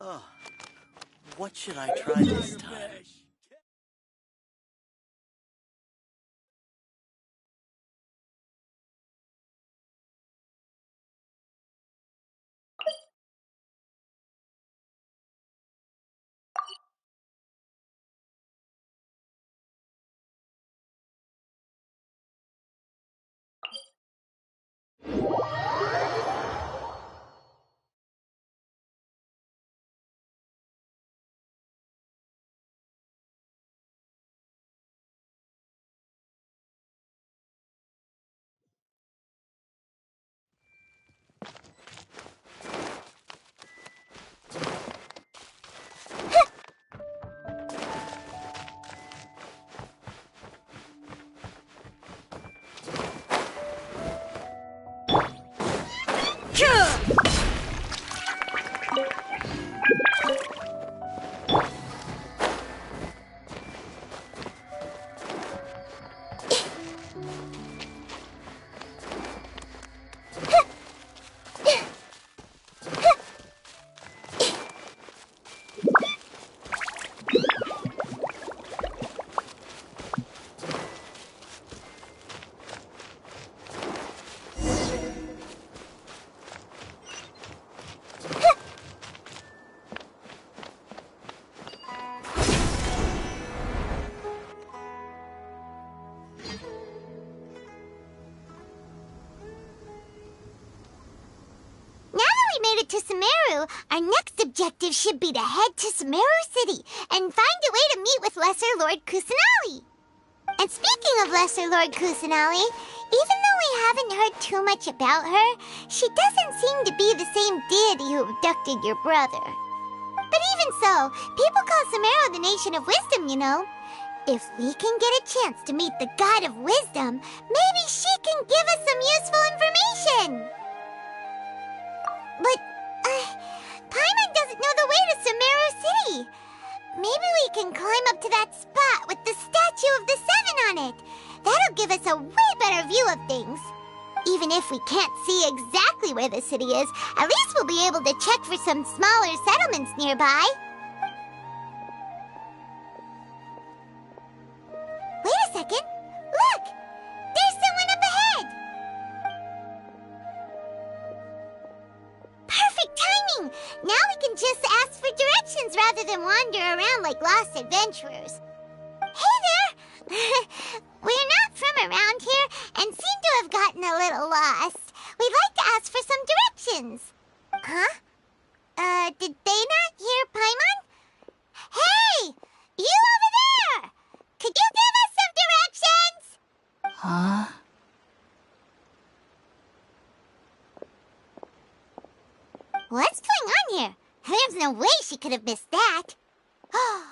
Oh, what should I try this time? To Sumeru, our next objective should be to head to Sumeru City and find a way to meet with Lesser Lord Kusanali. And speaking of Lesser Lord Kusanali, even though we haven't heard too much about her, she doesn't seem to be the same deity who abducted your brother. But even so, people call Sumeru the Nation of Wisdom, you know. If we can get a chance to meet the God of Wisdom, maybe she can give us some useful information. But Paimon doesn't know the way to Sumeru City. Maybe we can climb up to that spot with the statue of the Seven on it. That'll give us a way better view of things. Even if we can't see exactly where the city is, at least we'll be able to check for some smaller settlements nearby. Wait a second. Look! There's someone up ahead! Perfect timing! Now we can just ask for directions rather than wander around like lost adventurers. Hey there! We're not from around here and seem to have gotten a little lost. We'd like to ask for some directions. Huh? Did they not hear Paimon? Hey! You over there! Could you give us some directions? Huh? What's going on here? There's no way she could have missed that. Oh,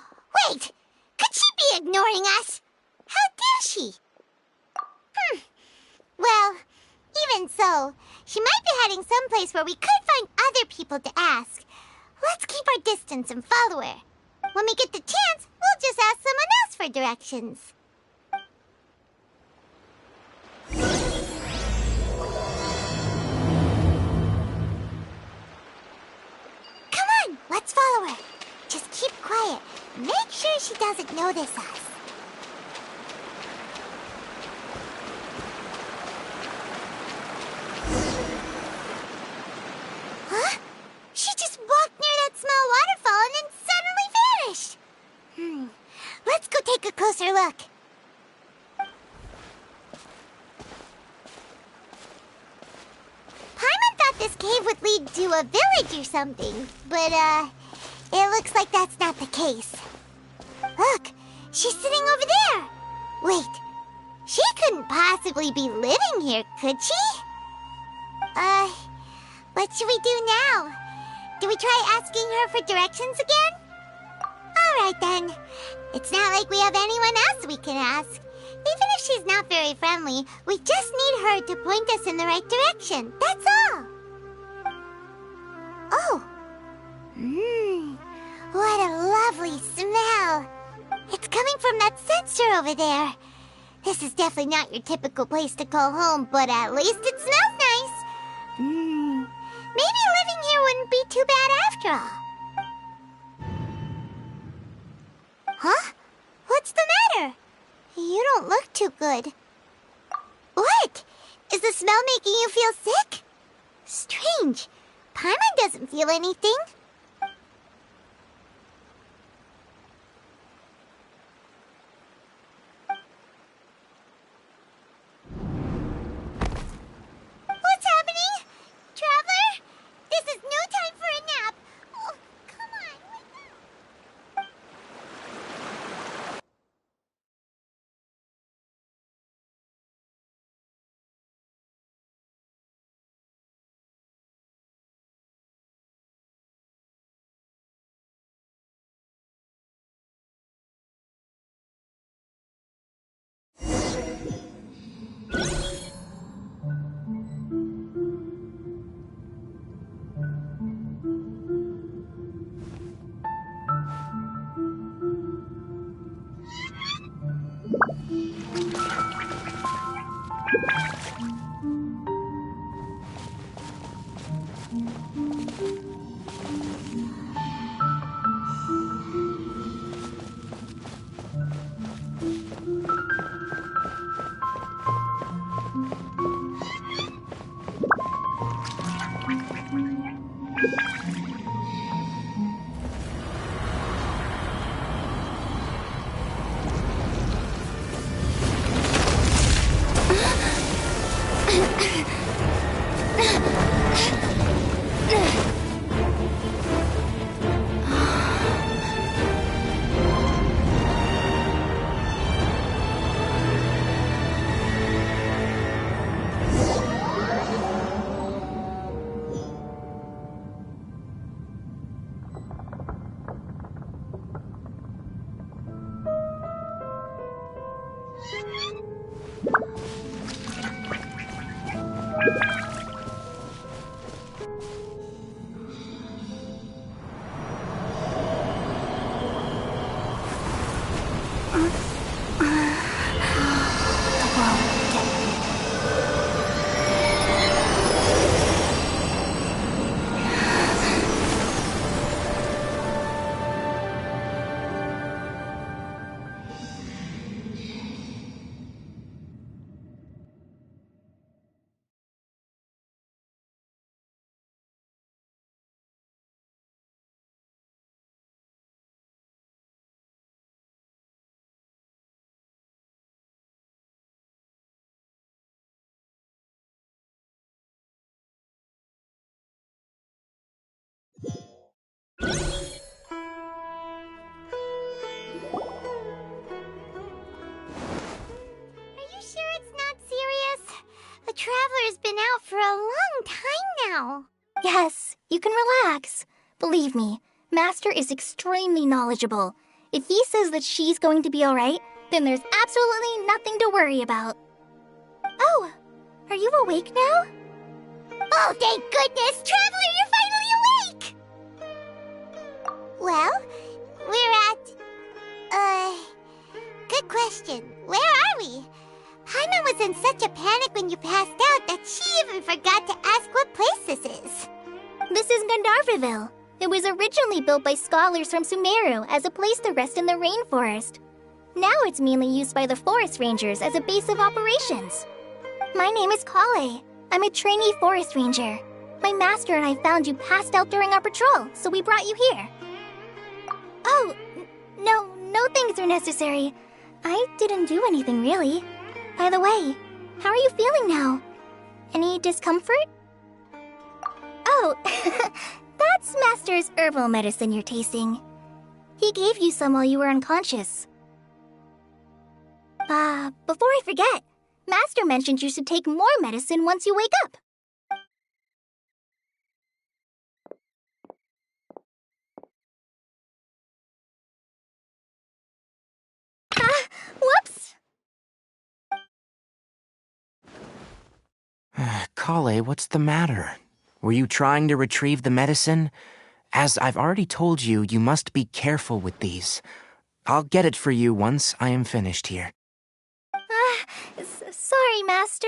wait! Could she be ignoring us? How dare she? Well, even so, she might be heading someplace where we could find other people to ask. Let's keep our distance and follow her. When we get the chance, we'll just ask someone else for directions. Come on, let's follow her. Just keep quiet. Make sure she doesn't notice us. Huh? She just walked near that small waterfall and then suddenly vanished. Let's go take a closer look. Paimon thought this cave would lead to a village or something, but, it looks like that's not the case. Look, she's sitting over there. Wait, she couldn't possibly be living here, could she? What should we do now? Do we try asking her for directions again? Alright then. It's not like we have anyone else we can ask. Even if she's not very friendly, we just need her to point us in the right direction. That's all. Oh. What a lovely smell. It's coming from that sensor over there. This is definitely not your typical place to call home, but at least it smells nice. Maybe living here wouldn't be too bad after all. good. What? Is the smell making you feel sick? Strange. Paimon doesn't feel anything. What's happening? Traveler? This is no time for a nap. Oh, come on, wake up. Are you sure it's not serious? The Traveler's been out for a long time now. Yes, you can relax. Believe me, Master is extremely knowledgeable. If he says that she's going to be alright, then there's absolutely nothing to worry about. Oh, are you awake now? Oh, thank goodness! Traveler, you're finally awake! Well, we're at... Good question. Where are we? Paimon was in such a panic when you passed out that she even forgot to ask what place this is. This is Gandharvaville. It was originally built by scholars from Sumeru as a place to rest in the rainforest. Now it's mainly used by the forest rangers as a base of operations. My name is Kale. I'm a trainee forest ranger. My master and I found you passed out during our patrol, so we brought you here. Oh, no thanks are necessary. I didn't do anything really. By the way, how are you feeling now? Any discomfort? Oh, that's Master's herbal medicine you're tasting. He gave you some while you were unconscious. Before I forget, Master mentioned you should take more medicine once you wake up. Whoops! Kale, what's the matter? Were you trying to retrieve the medicine? As I've already told you, you must be careful with these. I'll get it for you once I am finished here. Sorry, Master.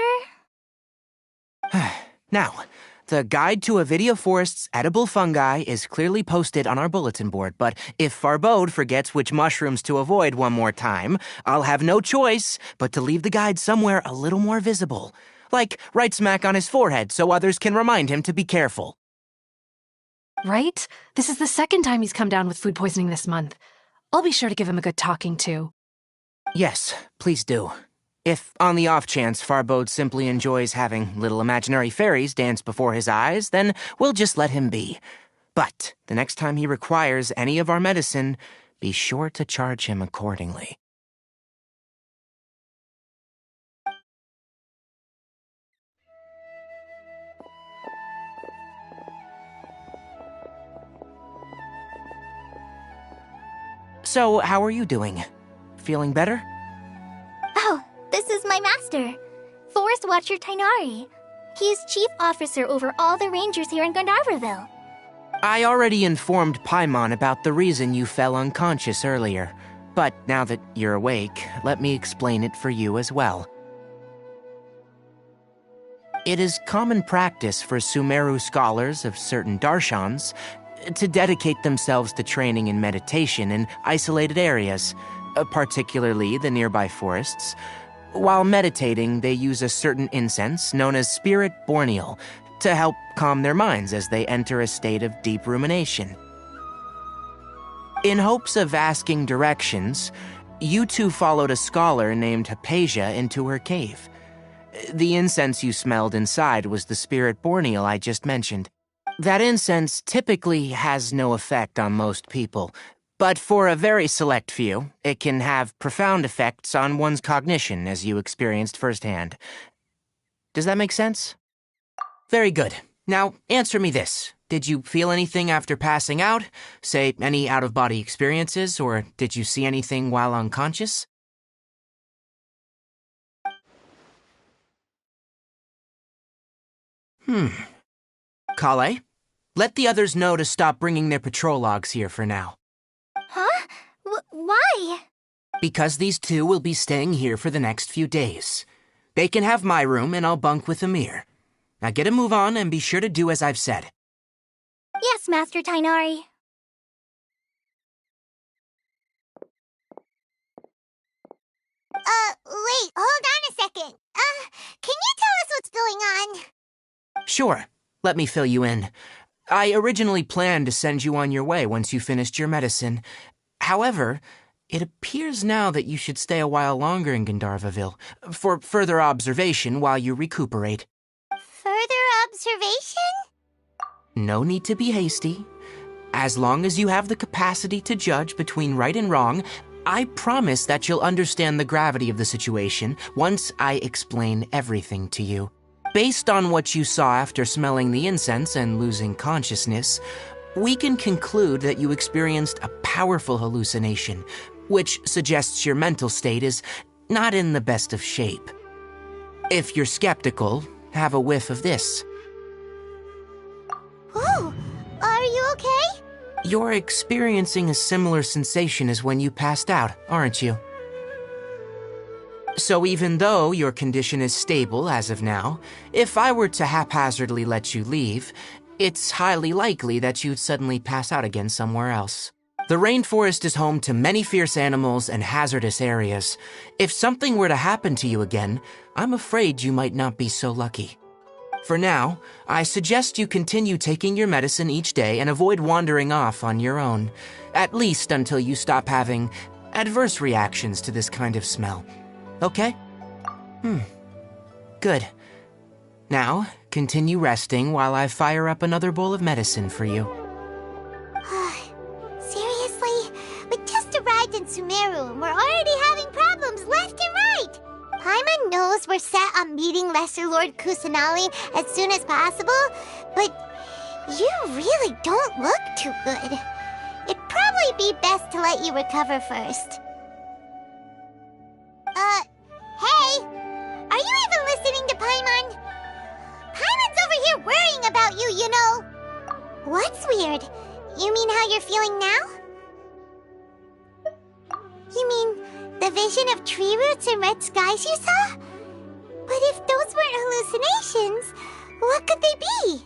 Now, The guide to Avidia Forest's edible fungi is clearly posted on our bulletin board, but if Farbode forgets which mushrooms to avoid one more time, I'll have no choice but to leave the guide somewhere a little more visible. Like right smack on his forehead so others can remind him to be careful. Right? This is the second time he's come down with food poisoning this month. I'll be sure to give him a good talking to. Yes, please do. If, on the off chance, Farbode simply enjoys having little imaginary fairies dance before his eyes, then we'll just let him be. But the next time he requires any of our medicine, be sure to charge him accordingly. So, how are you doing? Feeling better? Oh, this is my master, Forest Watcher Tainari. He is chief officer over all the rangers here in Gandharvaville. I already informed Paimon about the reason you fell unconscious earlier. But now that you're awake, let me explain it for you as well. It is common practice for Sumeru scholars of certain darshans to dedicate themselves to training in meditation in isolated areas, particularly the nearby forests. While meditating, they use a certain incense known as Spirit Borneal to help calm their minds as they enter a state of deep rumination. In hopes of asking directions, you two followed a scholar named Hypatia into her cave. The incense you smelled inside was the Spirit Borneal I just mentioned. That incense typically has no effect on most people, but for a very select few, it can have profound effects on one's cognition, as you experienced firsthand. Does that make sense? Very good. Now, answer me this. Did you feel anything after passing out? Say, any out-of-body experiences, or did you see anything while unconscious? Kale, let the others know to stop bringing their patrol logs here for now. Huh? Why? Because these two will be staying here for the next few days. They can have my room and I'll bunk with Amir. Now get a move on and be sure to do as I've said. Yes, Master Tainari. Wait, hold on a second. Can you tell us what's going on? Sure, let me fill you in. I originally planned to send you on your way once you finished your medicine. However, it appears now that you should stay a while longer in Gandharvaville for further observation while you recuperate. Further observation? No need to be hasty. As long as you have the capacity to judge between right and wrong, I promise that you'll understand the gravity of the situation once I explain everything to you. Based on what you saw after smelling the incense and losing consciousness, we can conclude that you experienced a powerful hallucination, which suggests your mental state is not in the best of shape. If you're skeptical, have a whiff of this. Whoa, are you okay? You're experiencing a similar sensation as when you passed out, aren't you? So even though your condition is stable as of now, if I were to haphazardly let you leave, it's highly likely that you'd suddenly pass out again somewhere else. The rainforest is home to many fierce animals and hazardous areas. If something were to happen to you again, I'm afraid you might not be so lucky. For now, I suggest you continue taking your medicine each day and avoid wandering off on your own, at least until you stop having adverse reactions to this kind of smell. Okay? Good. Now, continue resting while I fire up another bowl of medicine for you. Seriously? We just arrived in Sumeru and we're already having problems left and right. Paimon knows we're set on meeting Lesser Lord Kusanali as soon as possible, but you really don't look too good. It'd probably be best to let you recover first. Hey! Are you even listening to Paimon? Paimon's over here worrying about you, you know. What's weird? You mean how you're feeling now? You mean the vision of tree roots and red skies you saw? But if those weren't hallucinations, what could they be?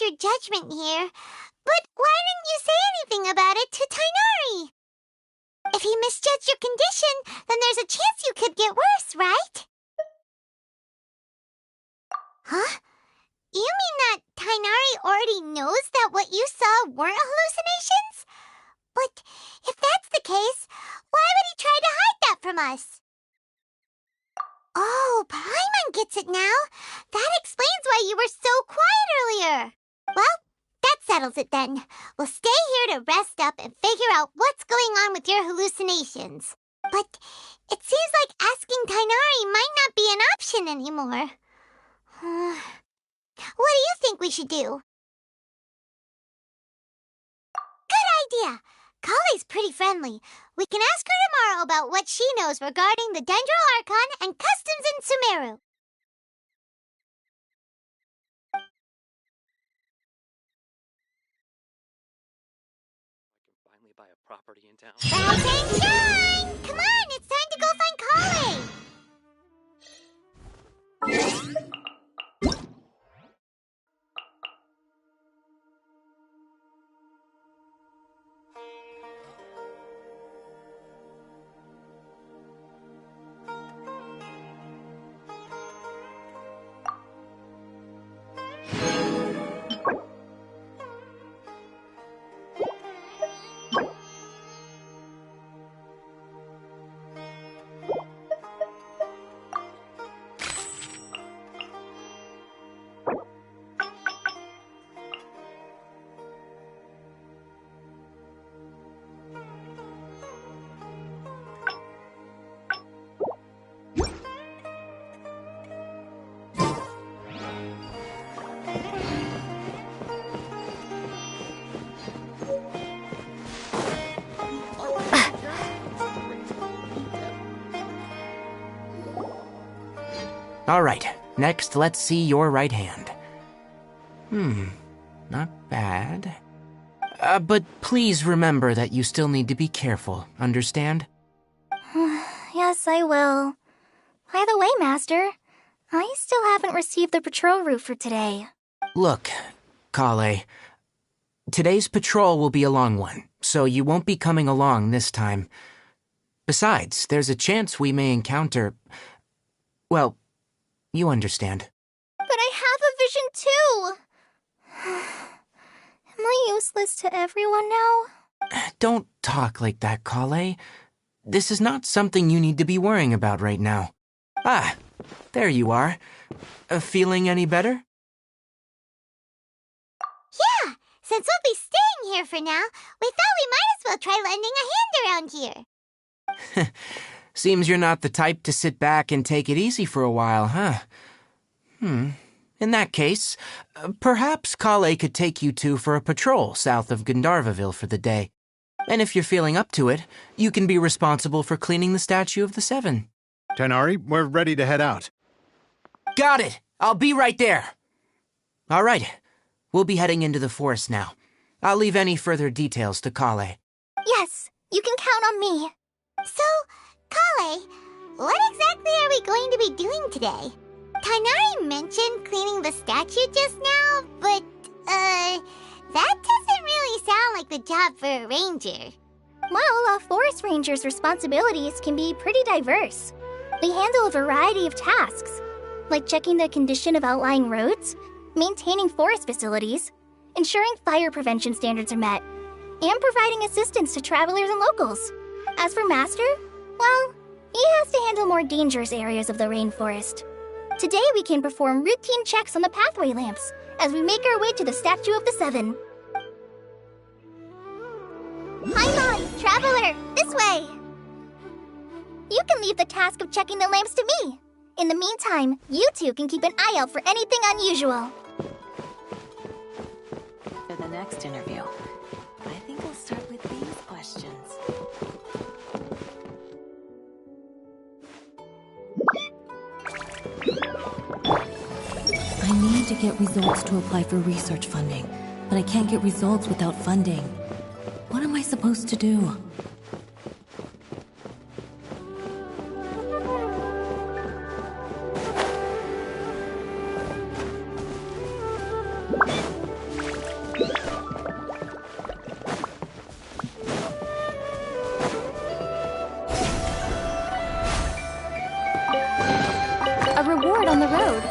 your judgment here, but why didn't you say anything about it to Tainari? If he misjudged your condition, then there's a chance you could get worse, right? Huh? You mean that Tainari already knows that what you saw weren't hallucinations? But if that's the case, why would he try to hide that from us? Oh, Paimon gets it now. That explains why you were so quiet earlier. Well, that settles it then. We'll stay here to rest up and figure out what's going on with your hallucinations. But it seems like asking Tainari might not be an option anymore. What do you think we should do? Good idea. Kale's pretty friendly. We can ask her tomorrow about what she knows regarding the Dendro Archon and customs in Sumeru. I can finally buy a property in town. Rise and shine! Come on, it's time to go find Kale! All right, next let's see your right hand. Not bad. But please remember that you still need to be careful, understand? Yes, I will. By the way, Master, I still haven't received the patrol route for today. Look, Kale, today's patrol will be a long one, so you won't be coming along this time. Besides, there's a chance we may encounter... well, you understand. But I have a vision too! Am I useless to everyone now? Don't talk like that, Kale. This is not something you need to be worrying about right now. Ah, there you are. Feeling any better? Yeah, since we'll be staying here for now, we thought we might as well try lending a hand around here. Seems you're not the type to sit back and take it easy for a while, huh? In that case, perhaps Kale could take you two for a patrol south of Gandharvaville for the day. And if you're feeling up to it, you can be responsible for cleaning the Statue of the Seven. Tainari, we're ready to head out. Got it! I'll be right there! All right, we'll be heading into the forest now. I'll leave any further details to Kale. Yes, you can count on me. So, Kale, what exactly are we going to be doing today? Tainari mentioned cleaning the statue just now, but, that doesn't really sound like the job for a ranger. Well, a forest ranger's responsibilities can be pretty diverse. They handle a variety of tasks, like checking the condition of outlying roads, maintaining forest facilities, ensuring fire prevention standards are met, and providing assistance to travelers and locals. As for Master, well, he has to handle more dangerous areas of the rainforest. Today we can perform routine checks on the pathway lamps as we make our way to the Statue of the Seven. Paimon, traveler, this way! You can leave the task of checking the lamps to me. In the meantime, you two can keep an eye out for anything unusual. For the next interview, I think we'll start with these questions. I need to get results to apply for research funding, but I can't get results without funding. What am I supposed to do? the road.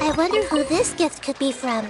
I wonder who this gift could be from.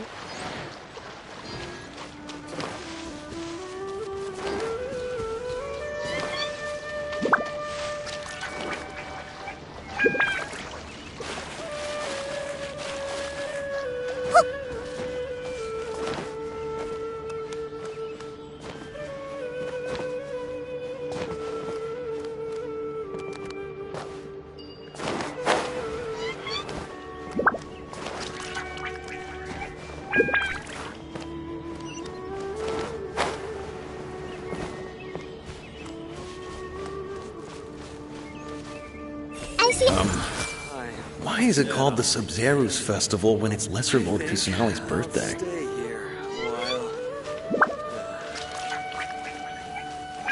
Why is it called the Sub-Zero's Festival when it's Lesser Lord Kusanali's birthday? Stay here a while.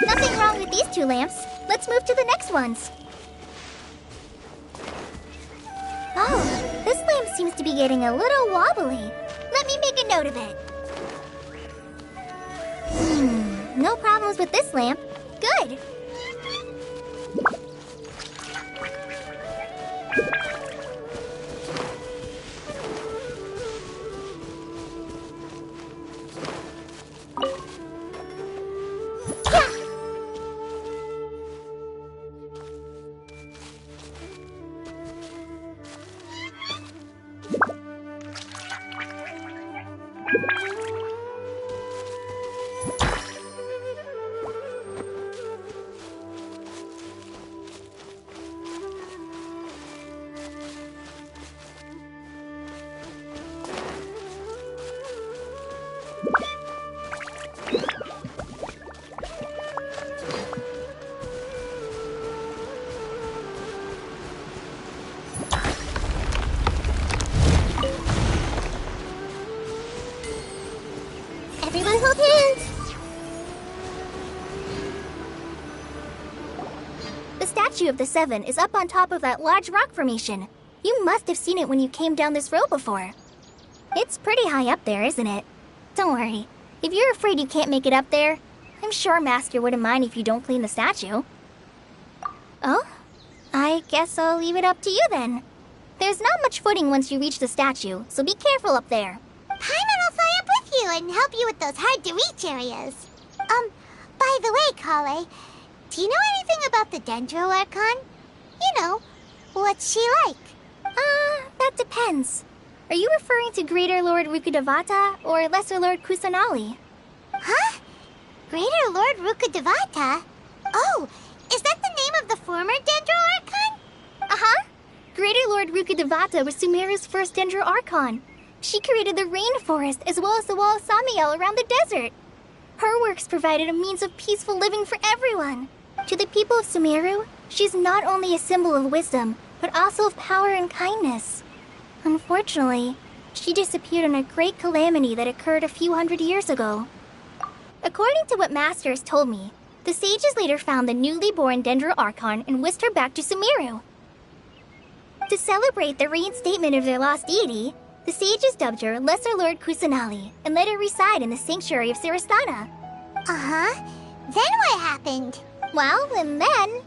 Nothing wrong with these 2 lamps. Let's move to the next ones. Oh, this lamp seems to be getting a little wobbly. Let me make a note of it. No problems with this lamp. Good. Everyone hold hands! The statue of the 7 is up on top of that large rock formation. You must have seen it when you came down this road before. It's pretty high up there, isn't it? Don't worry. If you're afraid you can't make it up there, I'm sure Master wouldn't mind if you don't clean the statue. Oh? I guess I'll leave it up to you then. There's not much footing once you reach the statue, so be careful up there. Paimon will fly up with you and help you with those hard-to-reach areas. By the way, Kale, do you know anything about the Dendro Archon? You know, what's she like? That depends. Are you referring to Greater Lord Rukkhadevata or Lesser Lord Kusanali? Huh? Greater Lord Rukkhadevata? Oh, is that the name of the former Dendro Archon? Uh-huh. Greater Lord Rukkhadevata was Sumeru's first Dendro Archon. She created the rainforest as well as the wall of Samiel around the desert. Her works provided a means of peaceful living for everyone. To the people of Sumeru, she's not only a symbol of wisdom, but also of power and kindness. Unfortunately, She disappeared in a great calamity that occurred a few hundred years ago. According to what Masters told me, the sages later found the newly born Dendro-Archon and whisked her back to Sumeru. To celebrate the reinstatement of their lost deity, the sages dubbed her Lesser Lord Kusanali and let her reside in the sanctuary of Siristana. Uh-huh. Then what happened? Well, and then...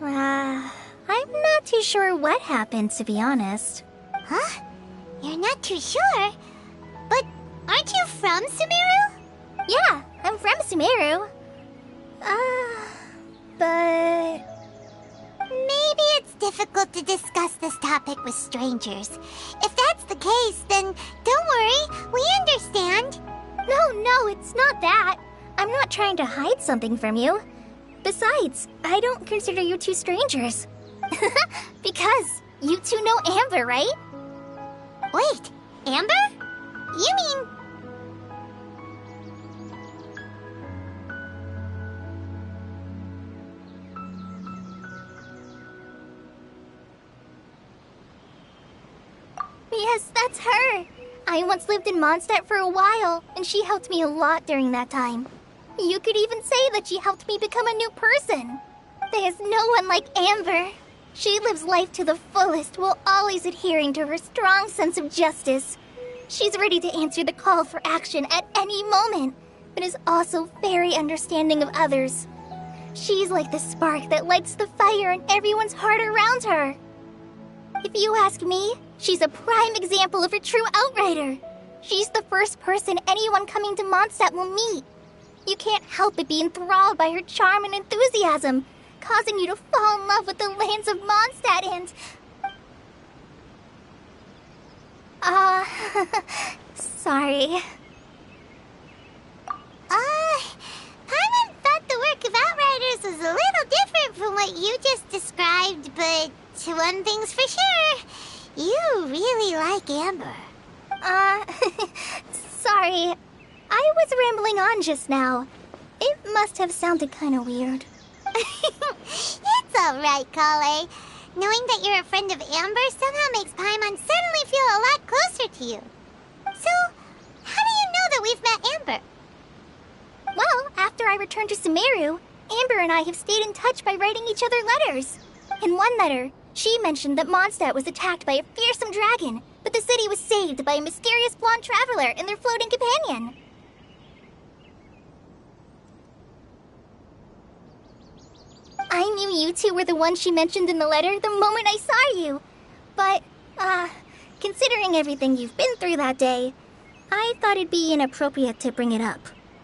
I'm not too sure what happened, to be honest. Huh? You're not too sure? But aren't you from Sumeru? Yeah, I'm from Sumeru. But... Maybe it's difficult to discuss this topic with strangers. If that's the case, then don't worry, we understand. No, it's not that. I'm not trying to hide something from you. Besides, I don't consider you two strangers. Because you two know Amber, right? Wait, Amber? You mean... Yes, that's her. I once lived in Mondstadt for a while, and she helped me a lot during that time. You could even say that she helped me become a new person. There's no one like Amber. She lives life to the fullest while always adhering to her strong sense of justice. She's ready to answer the call for action at any moment, but is also very understanding of others. She's like the spark that lights the fire in everyone's heart around her. If you ask me, she's a prime example of a true outrider. She's the first person anyone coming to Mondstadt will meet. You can't help but be enthralled by her charm and enthusiasm, causing you to fall in love with the lands of Mondstadt and... sorry. Paimon thought the work of Outriders was a little different from what you just described, but one thing's for sure, you really like Amber. Sorry. I was rambling on just now. It must have sounded kind of weird. It's alright, Kale. Knowing that you're a friend of Amber somehow makes Paimon suddenly feel a lot closer to you. So, how do you know that we've met Amber? Well, after I returned to Sumeru, Amber and I have stayed in touch by writing each other letters. In one letter, she mentioned that Mondstadt was attacked by a fearsome dragon, but the city was saved by a mysterious blonde traveler and their floating companion. I knew you two were the ones she mentioned in the letter the moment I saw you. But, considering everything you've been through that day, I thought it'd be inappropriate to bring it up.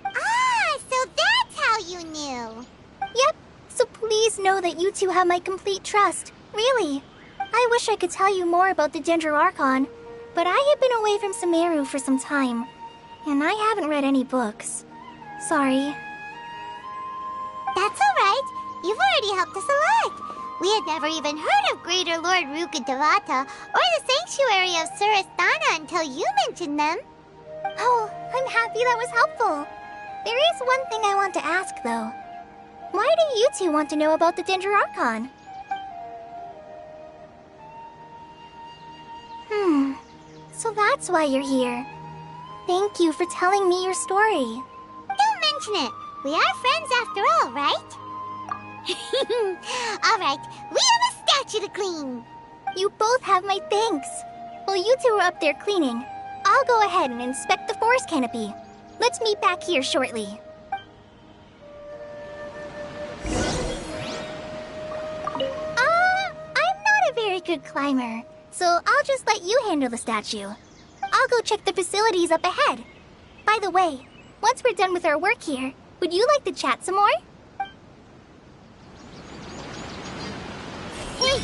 Ah, so that's how you knew. Yep, so please know that you two have my complete trust. Really. I wish I could tell you more about the Dendro-Archon, but I have been away from Sumeru for some time, and I haven't read any books. Sorry. That's alright. You've already helped us a lot. We had never even heard of Greater Lord Rukkhadevata or the Sanctuary of Surasthana until you mentioned them. Oh, I'm happy that was helpful. There is one thing I want to ask, though. Why do you two want to know about the Dendro-Archon? So that's why you're here. Thank you for telling me your story. Don't mention it. We are friends after all, right? Alright, we have a statue to clean. You both have my thanks. While you two are up there cleaning, I'll go ahead and inspect the forest canopy. Let's meet back here shortly. I'm not a very good climber, so I'll just let you handle the statue. I'll go check the facilities up ahead. By the way, once we're done with our work here, would you like to chat some more? Hey!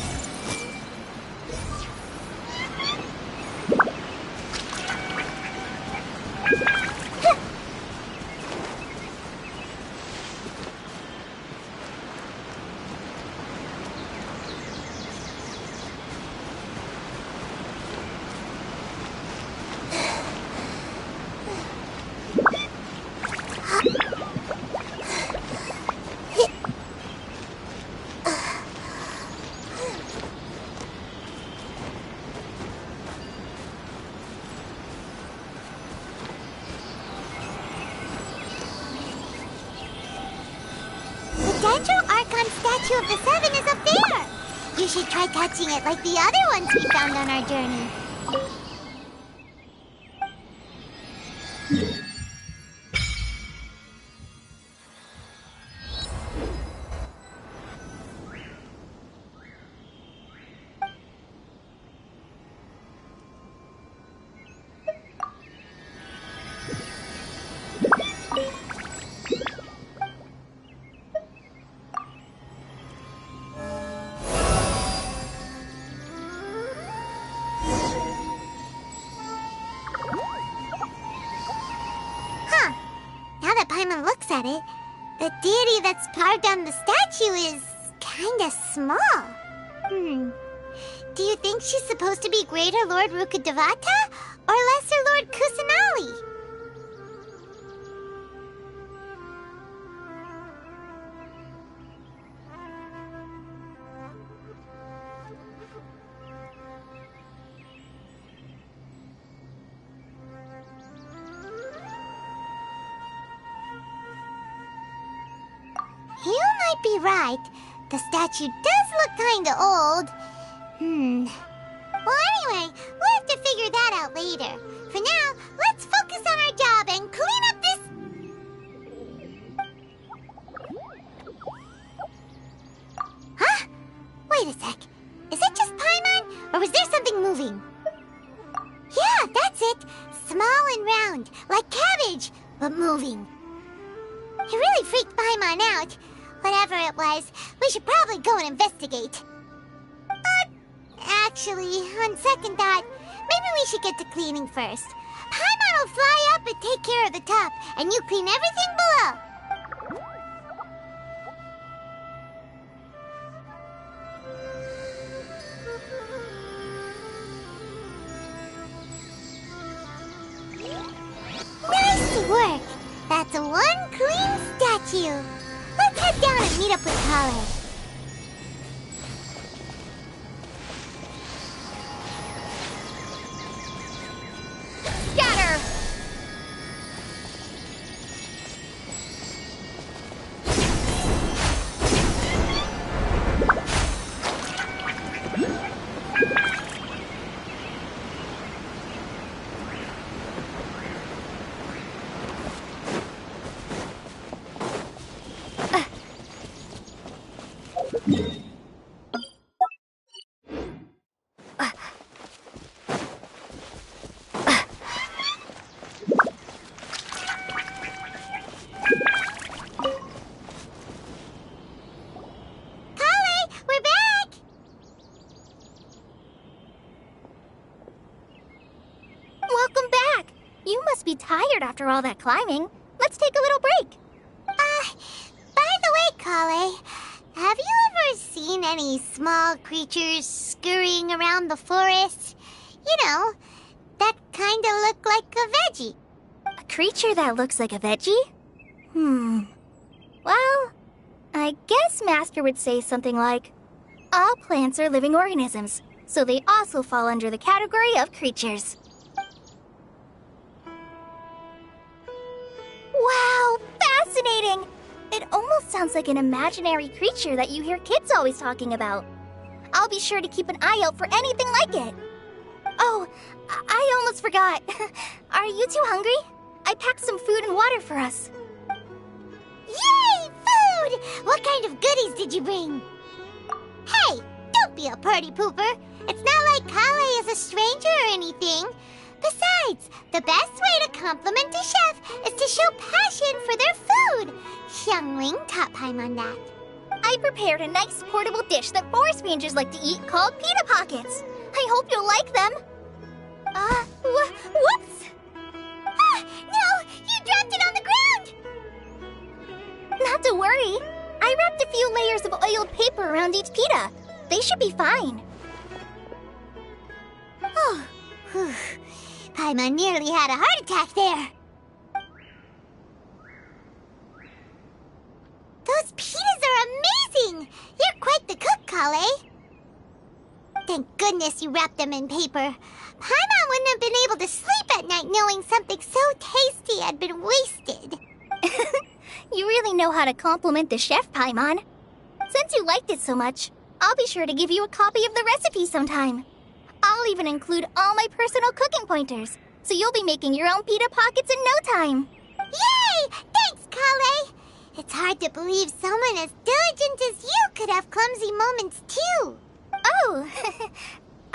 statue of the seven is up there. You should try touching it like the other ones we found on our journey. Now that Paimon looks at it, the deity that's carved on the statue is kinda small. Do you think she's supposed to be Greater Lord Rukkhadevata or Lesser Lord Kusanali? You might be right. The statue does look kinda old. Well, anyway, we'll have to figure that out later. For now, let's focus on our job and clean up this... Huh? Wait a sec. Is it just Paimon, or was there something moving? Yeah, that's it. Small and round, like cabbage, but moving. It really freaked Paimon out. Whatever it was, we should probably go and investigate. Actually, on second thought, maybe we should get to cleaning first. Paimon will fly up and take care of the top, and you clean everything below. Nice work! That's one clean statue. Let's head down and meet up with Kale. Scatter! Be tired after all that climbing. Let's take a little break. By the way, Kale, have you ever seen any small creatures scurrying around the forest? You know, that kinda look like a veggie. A creature that looks like a veggie? Well, I guess Master would say something like, all plants are living organisms, so they also fall under the category of creatures. Wow, fascinating! It almost sounds like an imaginary creature that you hear kids always talking about. I'll be sure to keep an eye out for anything like it. Oh, I almost forgot. Are you two hungry? I packed some food and water for us. Yay, food! What kind of goodies did you bring? Hey, don't be a party pooper. It's not like Kale is a stranger or anything. Besides, the best way to compliment a chef is to show passion for their food. Xiangling taught Paimon that. I prepared a nice portable dish that forest rangers like to eat called pita pockets. I hope you'll like them. Whoops! Ah, no! You dropped it on the ground! Not to worry. I wrapped a few layers of oiled paper around each pita. They should be fine. Oh, whew. Paimon nearly had a heart attack there. Those pitas are amazing! You're quite the cook, Kale. Thank goodness you wrapped them in paper. Paimon wouldn't have been able to sleep at night knowing something so tasty had been wasted. You really know how to compliment the chef, Paimon. Since you liked it so much, I'll be sure to give you a copy of the recipe sometime. I'll even include all my personal cooking pointers, so you'll be making your own pita pockets in no time. Yay! Thanks, Kale! It's hard to believe someone as diligent as you could have clumsy moments, too. Oh,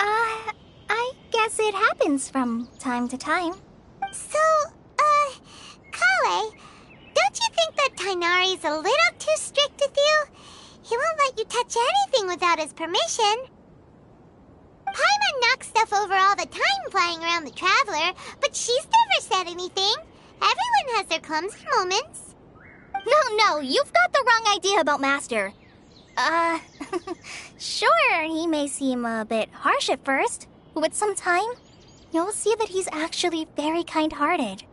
I guess it happens from time to time. So, Kale, don't you think that Tainari's a little too strict with you? He won't let you touch anything without his permission. Paimon knocks stuff over all the time flying around the Traveler, but she's never said anything. Everyone has their clumsy moments. No, you've got the wrong idea about Master. Sure, he may seem a bit harsh at first, but with some time, you'll see that he's actually very kind-hearted.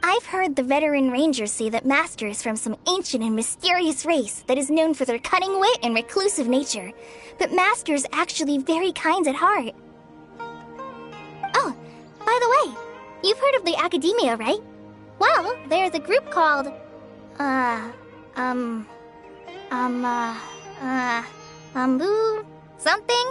I've heard the veteran rangers say that Master is from some ancient and mysterious race that is known for their cunning wit and reclusive nature, but Master's actually very kind at heart. Oh, by the way, you've heard of the Academia, right? Well, there's a group called, something?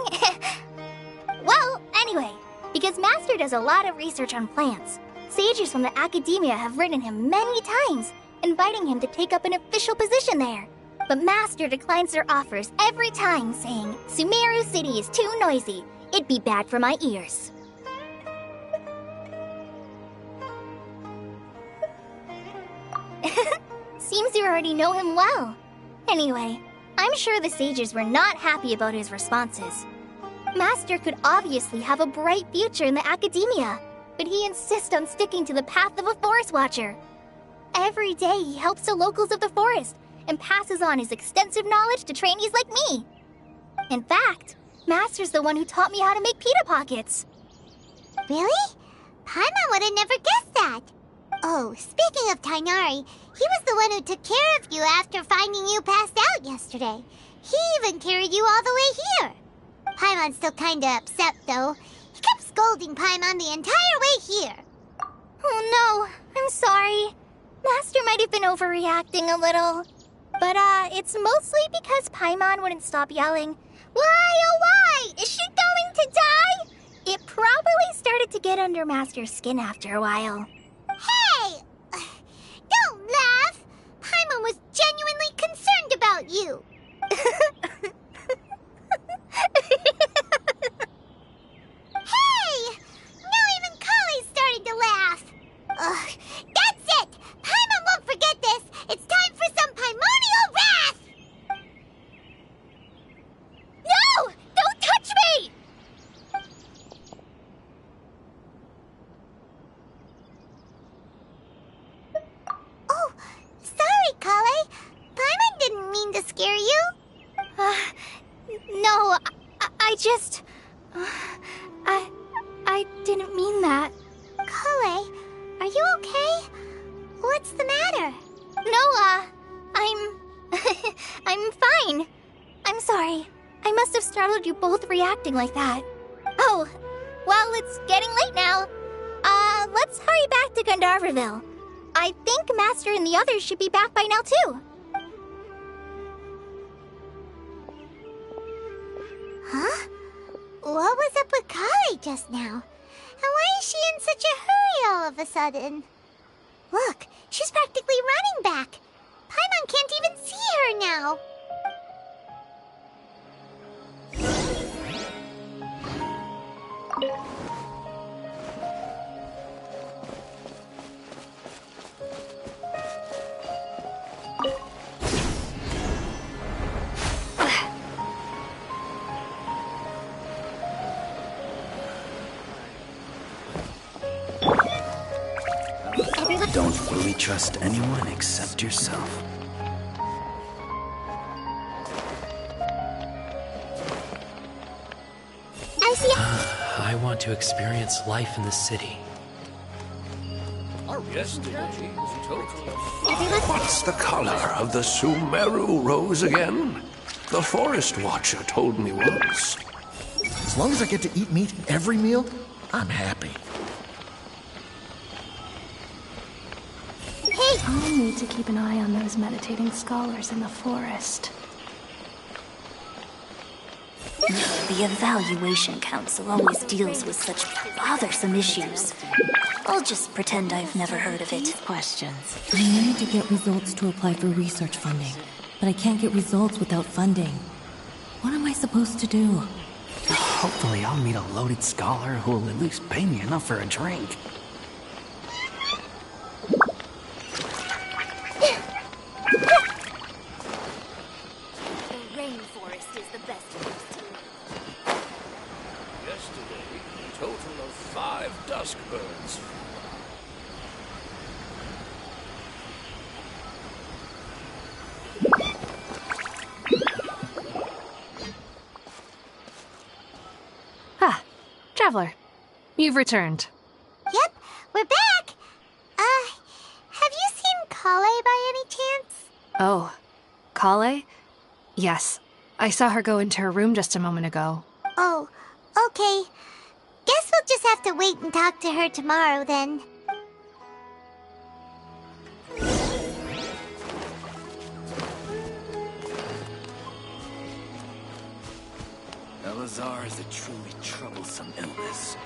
Well, anyway, because Master does a lot of research on plants, sages from the Academia have written him many times, inviting him to take up an official position there. But Master declines their offers every time, saying, Sumeru City is too noisy. It'd be bad for my ears. Seems you already know him well. Anyway, I'm sure the sages were not happy about his responses. Master could obviously have a bright future in the Academia, but he insists on sticking to the path of a forest watcher. Every day he helps the locals of the forest and passes on his extensive knowledge to trainees like me. In fact, Master's the one who taught me how to make pita pockets. Really? Paimon would have never guessed that. Oh, speaking of Tainari, he was the one who took care of you after finding you passed out yesterday. He even carried you all the way here. Paimon's still kinda upset, though. He kept scolding Paimon the entire way here. Oh no, I'm sorry. Master might have been overreacting a little. But, it's mostly because Paimon wouldn't stop yelling, Why, oh why? Is she going to die? It probably started to get under Master's skin after a while. Hey! Don't laugh! Paimon was genuinely concerned about you. Hey! Now even Kali's starting to laugh. Ugh, that's it! Paimon won't forget this! It's time for some Paimonial wrath! No! Don't touch me! Oh, sorry, Kale. Paimon didn't mean to scare you. No, I just... I didn't mean that. Kale, are you okay? What's the matter? No, I'm fine. I'm sorry. I must have startled you both reacting like that. Oh, well, it's getting late now. Let's hurry back to Gandharville. I think Master and the others should be back by now, too. Huh? What was up with Kale just now? And why is she in such a hurry all of a sudden? Look, she's practically running back. Paimon can't even see her now. Don't fully trust anyone except yourself. I see. I want to experience life in the city. What's the color of the Sumeru rose again? The Forest Watcher told me once. As long as I get to eat meat every meal, I'm happy. I'll need to keep an eye on those meditating scholars in the forest. The Evaluation Council always deals with such bothersome issues. I'll just pretend I've never heard of it. Questions. I need to get results to apply for research funding, but I can't get results without funding. What am I supposed to do? Hopefully I'll meet a loaded scholar who will at least pay me enough for a drink. Traveler, you've returned. Yep, we're back. Have you seen Kale by any chance? Oh, Kale? Yes, I saw her go into her room just a moment ago. Oh, okay. Guess we'll just have to wait and talk to her tomorrow then. Elazar is a truly troublesome illness.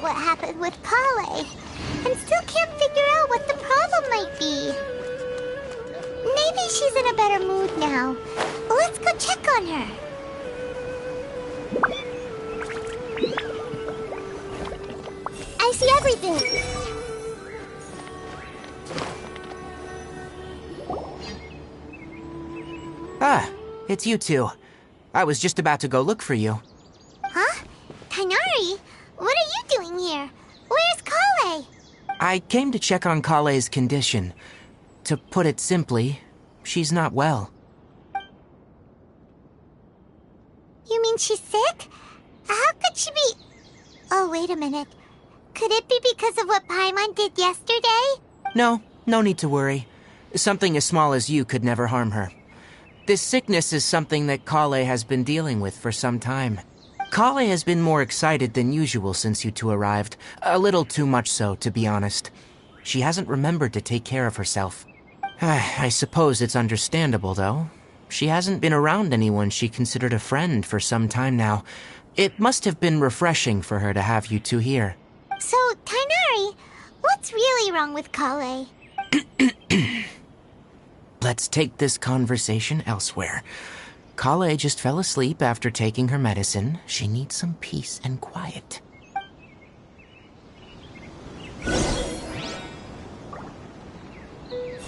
What happened with Kale, and still can't figure out what the problem might be. Maybe she's in a better mood now. Let's go check on her. I see everything. Ah, it's you two. I was just about to go look for you. Huh? Tighnari? What are you doing here? Where's Kale? I came to check on Kale's condition. To put it simply, she's not well. You mean she's sick? How could she be... Oh, wait a minute. Could it be because of what Paimon did yesterday? No need to worry. Something as small as you could never harm her. This sickness is something that Kale has been dealing with for some time. Kale has been more excited than usual since you two arrived. A little too much so, to be honest. She hasn't remembered to take care of herself. I suppose it's understandable, though. She hasn't been around anyone she considered a friend for some time now. It must have been refreshing for her to have you two here. So, Tighnari, what's really wrong with Kale? Let's take this conversation elsewhere. Kale just fell asleep after taking her medicine. She needs some peace and quiet.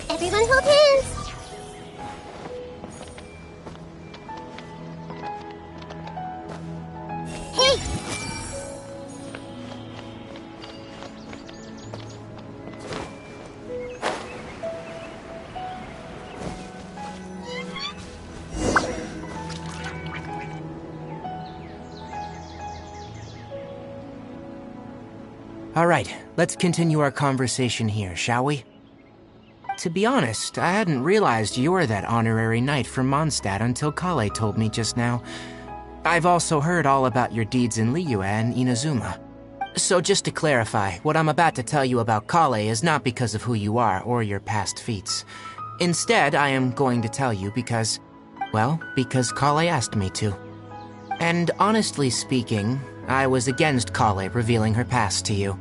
Everyone hold hands! Hey! All right, let's continue our conversation here, shall we? To be honest, I hadn't realized you're that honorary knight from Mondstadt until Kale told me just now. I've also heard all about your deeds in Liyue and Inazuma. So just to clarify, what I'm about to tell you about Kale is not because of who you are or your past feats. Instead, I am going to tell you because Kale asked me to. And honestly speaking, I was against Kale revealing her past to you.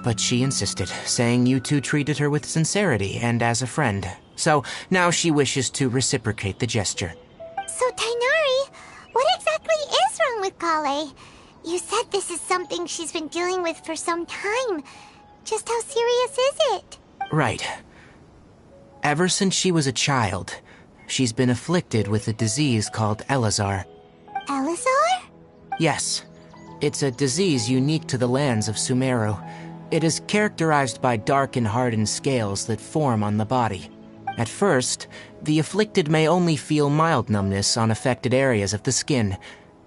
But she insisted, saying you two treated her with sincerity and as a friend. So now she wishes to reciprocate the gesture. So, Tighnari, what exactly is wrong with Kale? You said this is something she's been dealing with for some time. Just how serious is it? Right. Ever since she was a child, she's been afflicted with a disease called Elazar. Elazar? Yes. It's a disease unique to the lands of Sumeru. It is characterized by dark and hardened scales that form on the body. At first, the afflicted may only feel mild numbness on affected areas of the skin.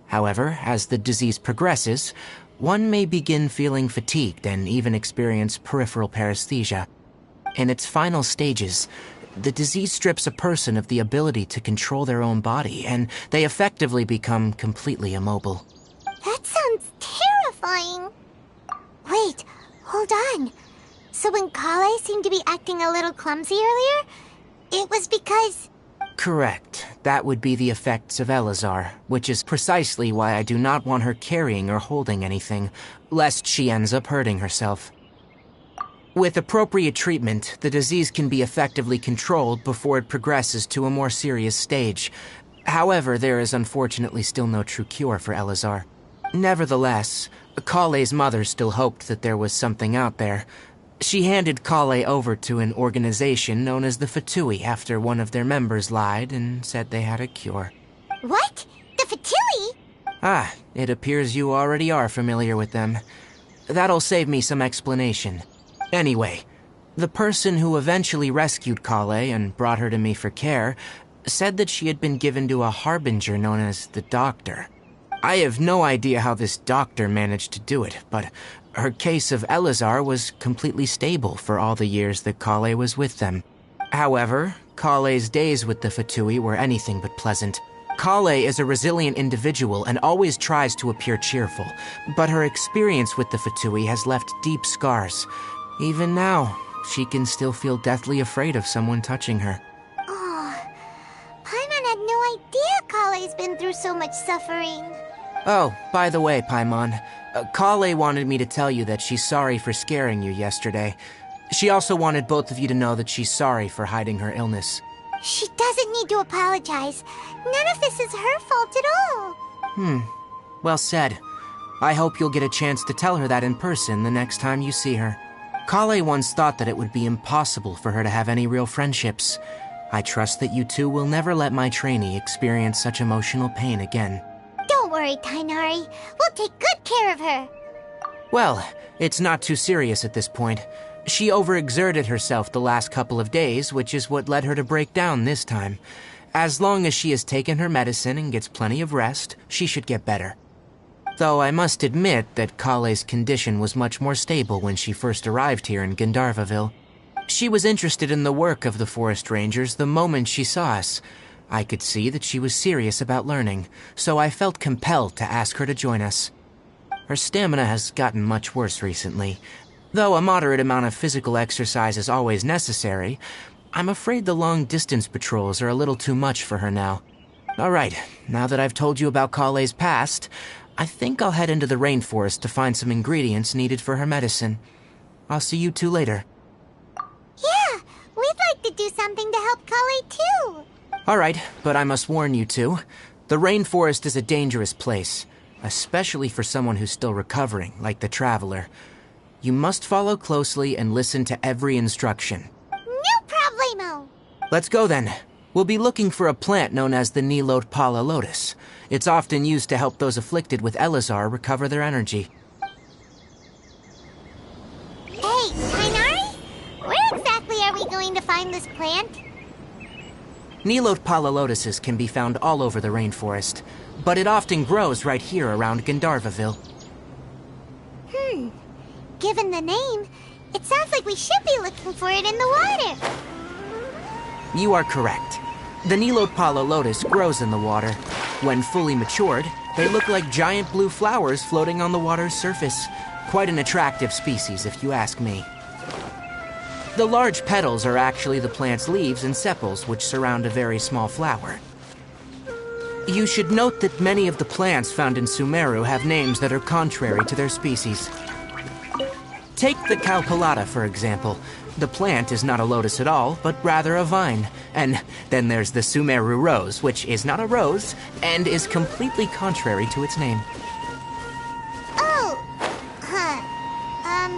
However, as the disease progresses, one may begin feeling fatigued and even experience peripheral paresthesia. In its final stages, the disease strips a person of the ability to control their own body, and they effectively become completely immobile. That sounds terrifying. Wait, hold on. So when Kale seemed to be acting a little clumsy earlier, it was because... Correct. That would be the effects of Elazar, which is precisely why I do not want her carrying or holding anything, lest she ends up hurting herself. With appropriate treatment, the disease can be effectively controlled before it progresses to a more serious stage. However, there is unfortunately still no true cure for Elazar. Nevertheless, Kale's mother still hoped that there was something out there. She handed Kale over to an organization known as the Fatui after one of their members lied and said they had a cure. What? The Fatui? Ah, it appears you already are familiar with them. That'll save me some explanation. Anyway, the person who eventually rescued Kale and brought her to me for care said that she had been given to a harbinger known as the Doctor. I have no idea how this doctor managed to do it, but her case of Elazar was completely stable for all the years that Kale was with them. However, Kale's days with the Fatui were anything but pleasant. Kale is a resilient individual and always tries to appear cheerful, but her experience with the Fatui has left deep scars. Even now, she can still feel deathly afraid of someone touching her. Oh, Paimon had no idea Kale's been through so much suffering. Oh, by the way, Paimon, Kale wanted me to tell you that she's sorry for scaring you yesterday. She also wanted both of you to know that she's sorry for hiding her illness. She doesn't need to apologize. None of this is her fault at all. Well said. I hope you'll get a chance to tell her that in person the next time you see her. Kale once thought that it would be impossible for her to have any real friendships. I trust that you two will never let my trainee experience such emotional pain again. Don't worry, Tainari. We'll take good care of her. Well, it's not too serious at this point. She overexerted herself the last couple of days, which is what led her to break down this time. As long as she has taken her medicine and gets plenty of rest, she should get better. Though I must admit that Kale's condition was much more stable when she first arrived here in Gandharvaville. She was interested in the work of the forest rangers the moment she saw us. I could see that she was serious about learning, so I felt compelled to ask her to join us. Her stamina has gotten much worse recently. Though a moderate amount of physical exercise is always necessary, I'm afraid the long-distance patrols are a little too much for her now. All right, now that I've told you about Kale's past, I think I'll head into the rainforest to find some ingredients needed for her medicine. I'll see you two later. Yeah, we'd like to do something to help Kale too. All right, but I must warn you two. The rainforest is a dangerous place, especially for someone who's still recovering, like the Traveler. You must follow closely and listen to every instruction. No problemo! Let's go then. We'll be looking for a plant known as the Nilot Pala Lotus. It's often used to help those afflicted with Elazar recover their energy. Hey, Tainari? Where exactly are we going to find this plant? Nilot Pala Lotuses can be found all over the rainforest, but it often grows right here around Gandharvaville. Given the name, it sounds like we should be looking for it in the water. You are correct. The Nilot Pala Lotus grows in the water. When fully matured, they look like giant blue flowers floating on the water's surface. Quite an attractive species, if you ask me. The large petals are actually the plant's leaves and sepals, which surround a very small flower. You should note that many of the plants found in Sumeru have names that are contrary to their species. Take the Calculata, for example. The plant is not a lotus at all, but rather a vine. And then there's the Sumeru rose, which is not a rose, and is completely contrary to its name. Oh, okay then.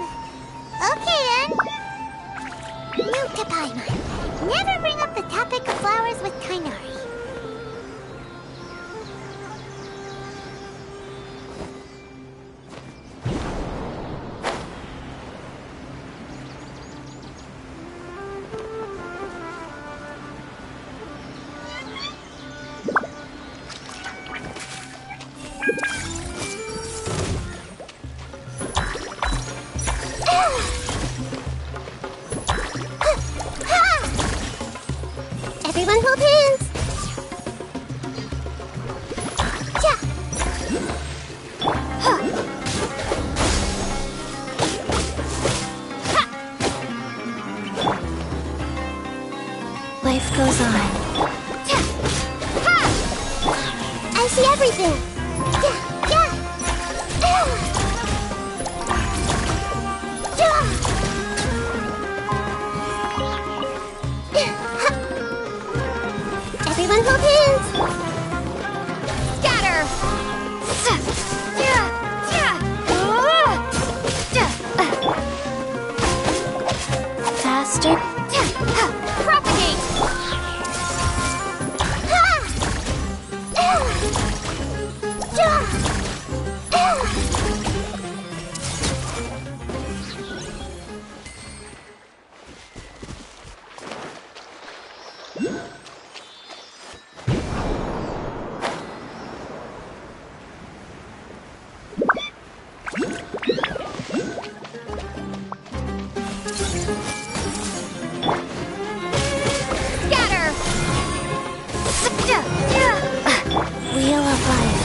Note to Paimon. Never bring up the topic of flowers with Tainari. Everyone hold hands! Yeah. Huh. Life goes on. I see everything! Everyone hold hands! Scatter! Faster. Propagate! Wheel of Life.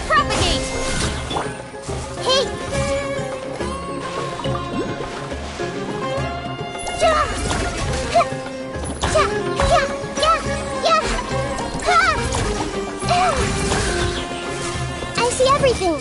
Propagate! Hey! I see everything!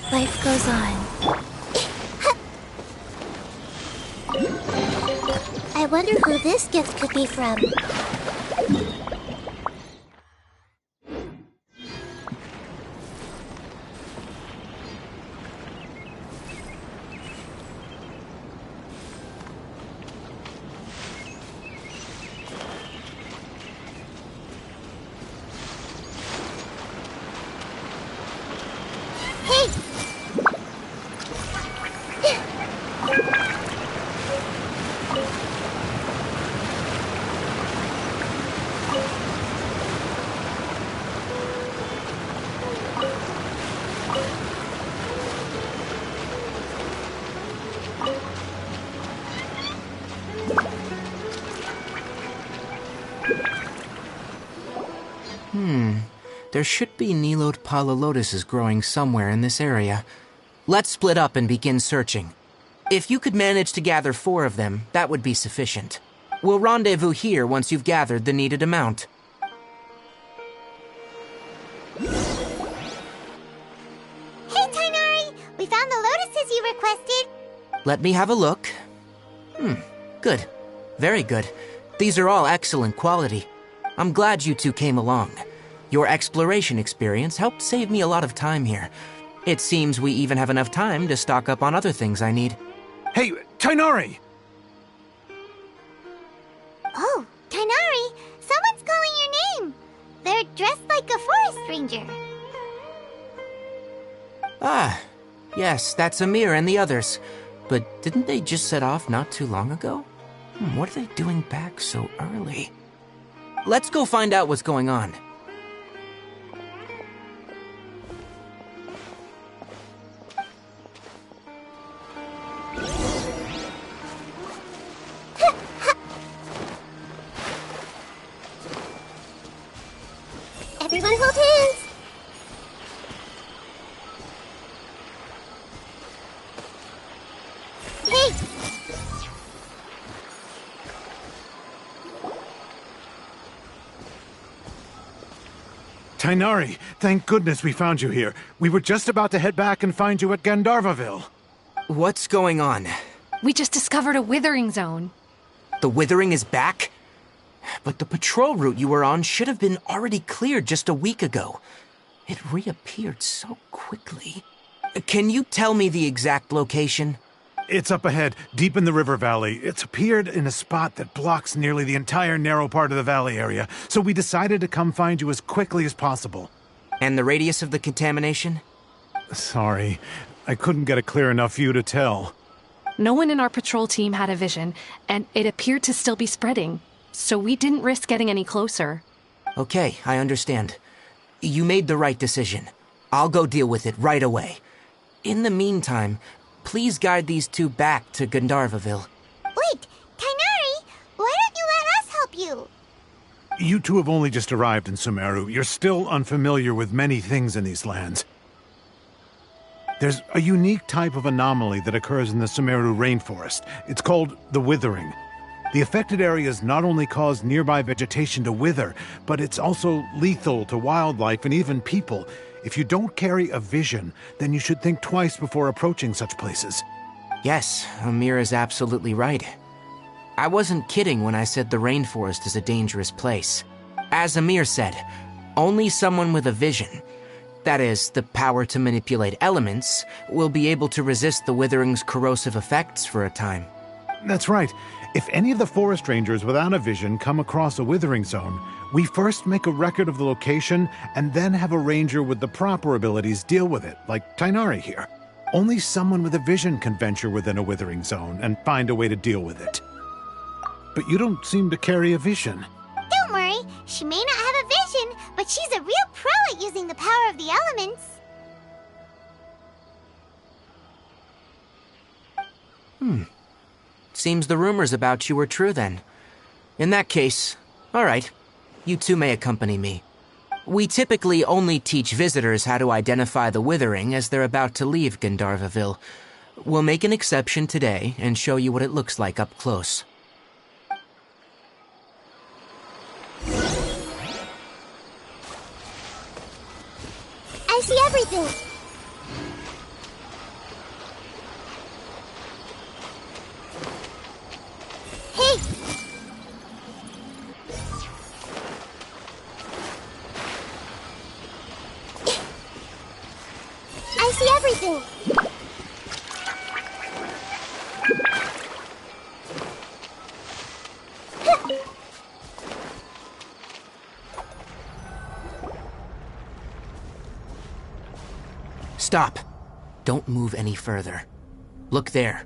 Life goes on. I wonder who this gift could be from. Hey! There should be Nilode Lotuses growing somewhere in this area. Let's split up and begin searching. If you could manage to gather 4 of them, that would be sufficient. We'll rendezvous here once you've gathered the needed amount. Hey, Tainari! We found the lotuses you requested! Let me have a look. Good. Very good. These are all excellent quality. I'm glad you two came along. Your exploration experience helped save me a lot of time here. It seems we even have enough time to stock up on other things I need. Hey, Tainari! Oh, Tainari! Someone's calling your name! They're dressed like a forest ranger. Ah, yes, that's Amir and the others. But didn't they just set off not too long ago? What are they doing back so early? Let's go find out what's going on. Everyone hold hands! Hey! Tainari, thank goodness we found you here. We were just about to head back and find you at Gandharvaville. What's going on? We just discovered a withering zone. The withering is back? But the patrol route you were on should have been already cleared just a week ago. It reappeared so quickly. Can you tell me the exact location? It's up ahead, deep in the river valley. It's appeared in a spot that blocks nearly the entire narrow part of the valley area, so we decided to come find you as quickly as possible. And the radius of the contamination? Sorry. I couldn't get a clear enough view to tell. No one in our patrol team had a vision, and it appeared to still be spreading, so we didn't risk getting any closer. Okay, I understand. You made the right decision. I'll go deal with it right away. In the meantime, please guide these two back to Gandharvaville. Wait, Kainari, why don't you let us help you? You two have only just arrived in Sumeru. You're still unfamiliar with many things in these lands. There's a unique type of anomaly that occurs in the Sumeru rainforest. It's called the withering. The affected areas not only cause nearby vegetation to wither, but it's also lethal to wildlife and even people. If you don't carry a vision, then you should think twice before approaching such places. Yes, Amir is absolutely right. I wasn't kidding when I said the rainforest is a dangerous place. As Amir said, only someone with a vision, that is, the power to manipulate elements, will be able to resist the withering's corrosive effects for a time. That's right. If any of the forest rangers without a vision come across a withering zone, we first make a record of the location and then have a ranger with the proper abilities deal with it, like Tainari here. Only someone with a vision can venture within a withering zone and find a way to deal with it. But you don't seem to carry a vision. Don't worry, she may not have a vision, but she's a real pro at using the power of the elements. Seems the rumors about you were true then. In that case, all right, you two may accompany me. We typically only teach visitors how to identify the withering as they're about to leave Gandharvaville. We'll make an exception today and show you what it looks like up close. I see everything. Hey! I see everything. Stop. Don't move any further. Look there,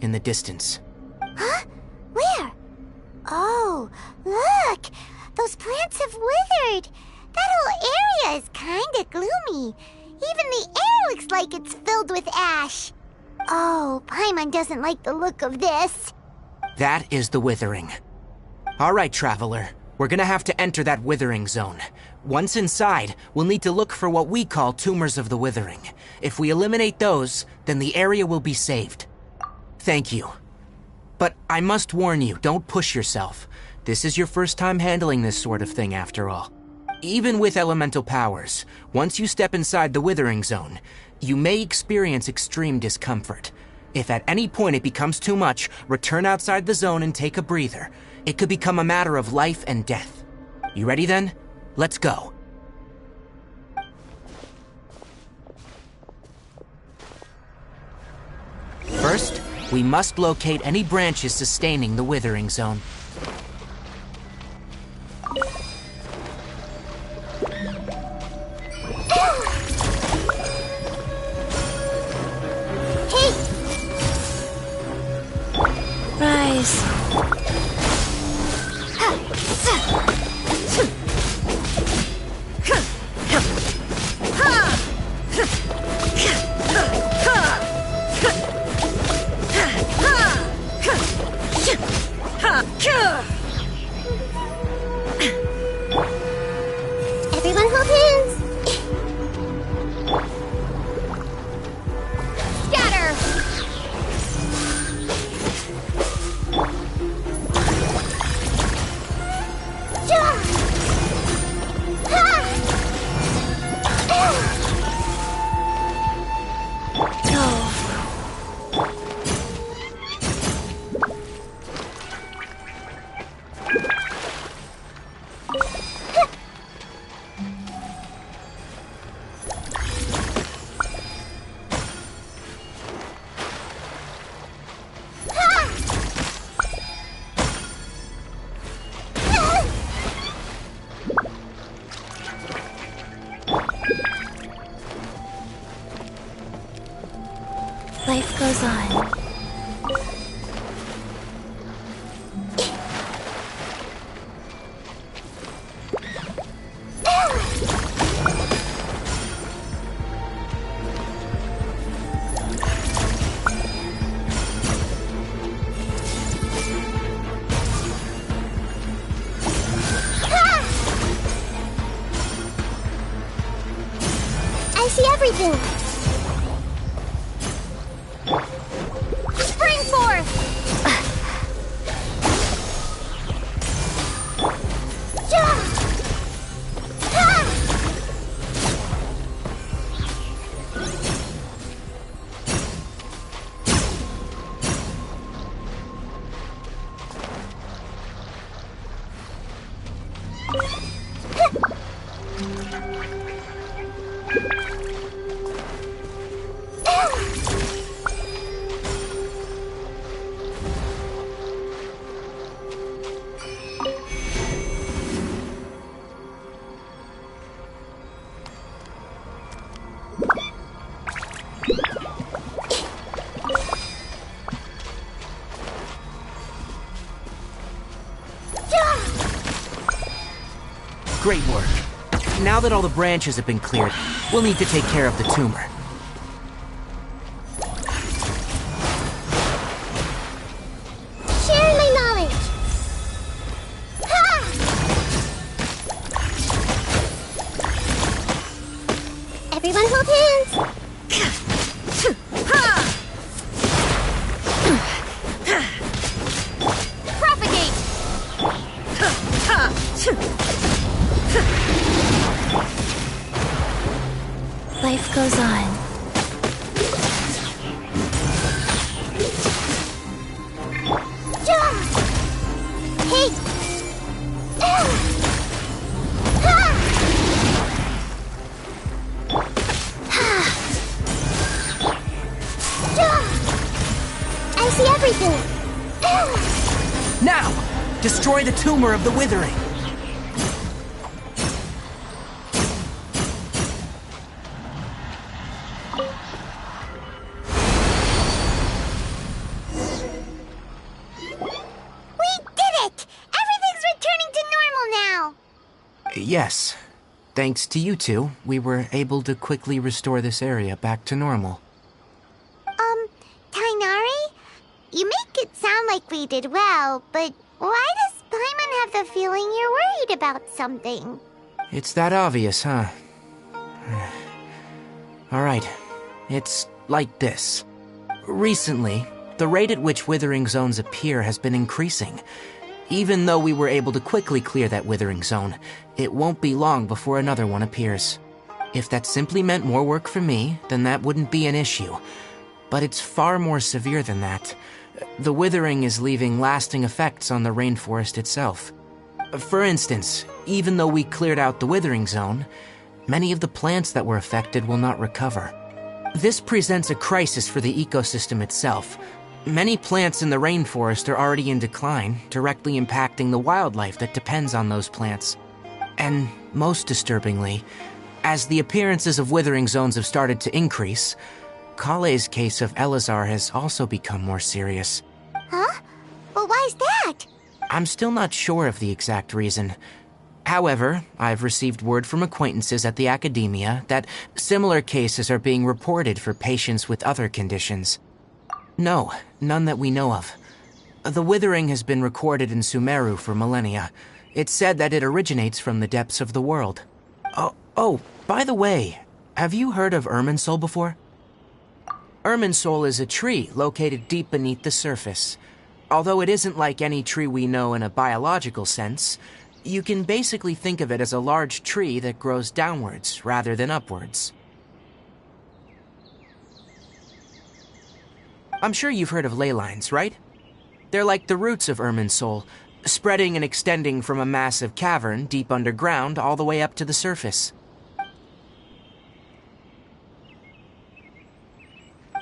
in the distance. Huh? Where? Oh, look! Those plants have withered. That whole area is kinda gloomy. Even the air looks like it's filled with ash. Oh, Paimon doesn't like the look of this. That is the withering. All right, traveler. We're gonna have to enter that withering zone. Once inside, we'll need to look for what we call tumors of the withering. If we eliminate those, then the area will be saved. Thank you. But I must warn you, don't push yourself. This is your first time handling this sort of thing, after all. Even with elemental powers, once you step inside the withering zone, you may experience extreme discomfort. If at any point it becomes too much, return outside the zone and take a breather. It could become a matter of life and death. You ready then? Let's go. First, we must locate any branches sustaining the withering zone. Rise. Everyone hold hands. Scatter. Life goes on. I see everything. Spring forth! Great work. Now that all the branches have been cleared, we'll need to take care of the tumor. Share my knowledge. Everyone hold hands. Propagate. Life goes on. Hey. I see everything. Now, destroy the tumor of the withering. Yes. Thanks to you two, we were able to quickly restore this area back to normal. Tainari? You make it sound like we did well, but why does Paimon have the feeling you're worried about something? It's that obvious, huh? Alright. It's like this. Recently, the rate at which withering zones appear has been increasing. Even though we were able to quickly clear that withering zone, it won't be long before another one appears. If that simply meant more work for me, then that wouldn't be an issue. But it's far more severe than that. The withering is leaving lasting effects on the rainforest itself. For instance, even though we cleared out the withering zone, many of the plants that were affected will not recover. This presents a crisis for the ecosystem itself. Many plants in the rainforest are already in decline, directly impacting the wildlife that depends on those plants. And most disturbingly, as the appearances of withering zones have started to increase, Kale's case of Elazar has also become more serious. Huh? Well, why's that? I'm still not sure of the exact reason. However, I've received word from acquaintances at the academia that similar cases are being reported for patients with other conditions. No, none that we know of. The withering has been recorded in Sumeru for millennia. It's said that it originates from the depths of the world. Oh, by the way, have you heard of Irminsul before? Irminsul is a tree located deep beneath the surface. Although it isn't like any tree we know in a biological sense, you can basically think of it as a large tree that grows downwards rather than upwards. I'm sure you've heard of ley lines, right? They're like the roots of Irminsul, spreading and extending from a massive cavern deep underground all the way up to the surface.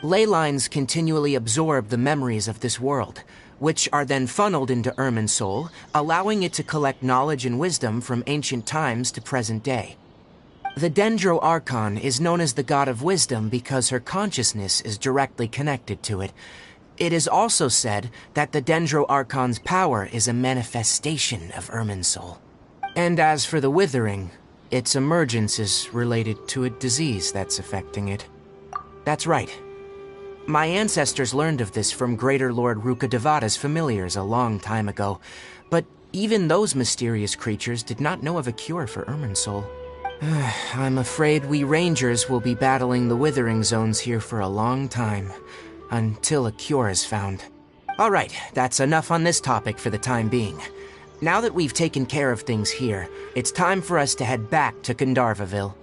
Ley lines continually absorb the memories of this world, which are then funneled into Irminsul, allowing it to collect knowledge and wisdom from ancient times to present day. The Dendro Archon is known as the God of Wisdom because her consciousness is directly connected to it. It is also said that the Dendro Archon's power is a manifestation of Irminsul. And as for the Withering, its emergence is related to a disease that's affecting it. That's right. My ancestors learned of this from Greater Lord Rukkhadevata's familiars a long time ago, but even those mysterious creatures did not know of a cure for Irminsul. I'm afraid we Rangers will be battling the Withering Zones here for a long time, until a cure is found. Alright, that's enough on this topic for the time being. Now that we've taken care of things here, it's time for us to head back to Gandharvaville.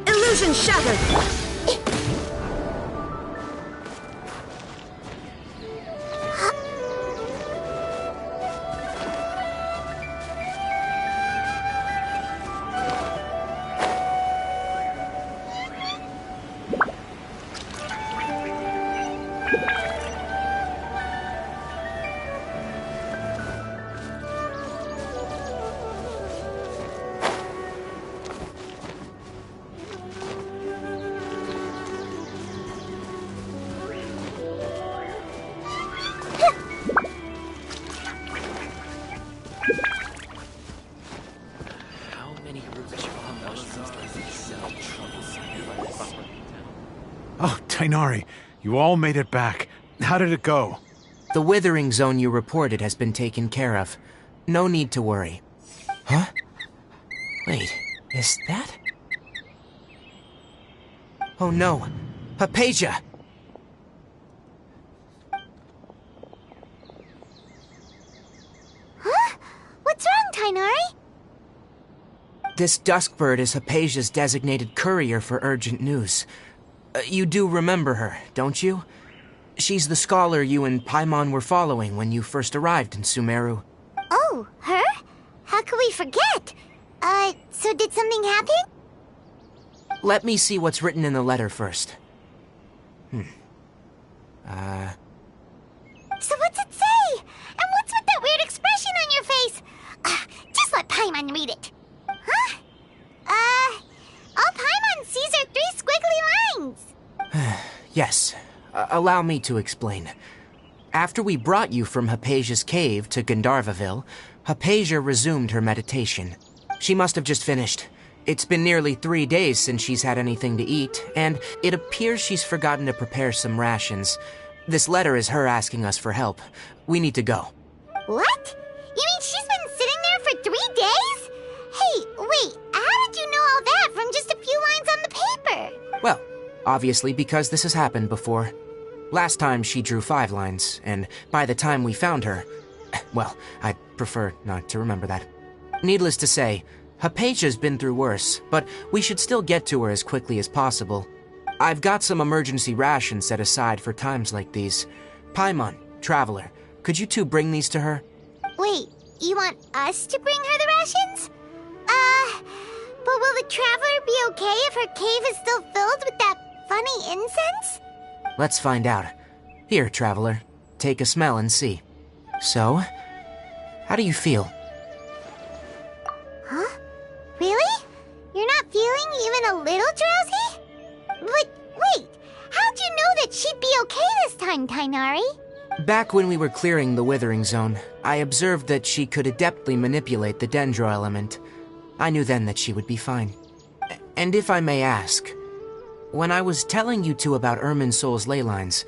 Illusion shattered! Oh, Tainari, you all made it back. How did it go? The Withering Zone you reported has been taken care of. No need to worry. Huh? Wait, is that? Oh no, Hypatia! Huh? What's wrong, Tainari? This Duskbird is Hypatia's designated courier for urgent news. You do remember her, don't you? She's the scholar you and Paimon were following when you first arrived in Sumeru. Oh, her? How could we forget? So did something happen? Let me see what's written in the letter first. So what's it say? And what's with that weird expression on your face? Just let Paimon read it. Huh? All Paimon sees are 3 squiggly lines. Yes. Allow me to explain. After we brought you from Hypatia's cave to Gandharvaville, Hypatia resumed her meditation. She must have just finished. It's been nearly 3 days since she's had anything to eat, and it appears she's forgotten to prepare some rations. This letter is her asking us for help. We need to go. What? You mean she's been sitting there for 3 days? Hey, wait, how did you know all that from just a few lines on the paper? Well, obviously because this has happened before. Last time she drew 5 lines, and by the time we found her... Well, I'd prefer not to remember that. Needless to say, Hypatia's been through worse, but we should still get to her as quickly as possible. I've got some emergency rations set aside for times like these. Paimon, Traveler, could you two bring these to her? Wait, you want us to bring her the rations? But will the Traveler be okay if her cave is still filled with that funny incense? Let's find out. Here, Traveler, take a smell and see. So, how do you feel? Huh? Really? You're not feeling even a little drowsy? But wait, how'd you know that she'd be okay this time, Tainari? Back when we were clearing the Withering Zone, I observed that she could adeptly manipulate the Dendro element. I knew then that she would be fine. And if I may ask, when I was telling you two about Irminsul's ley lines,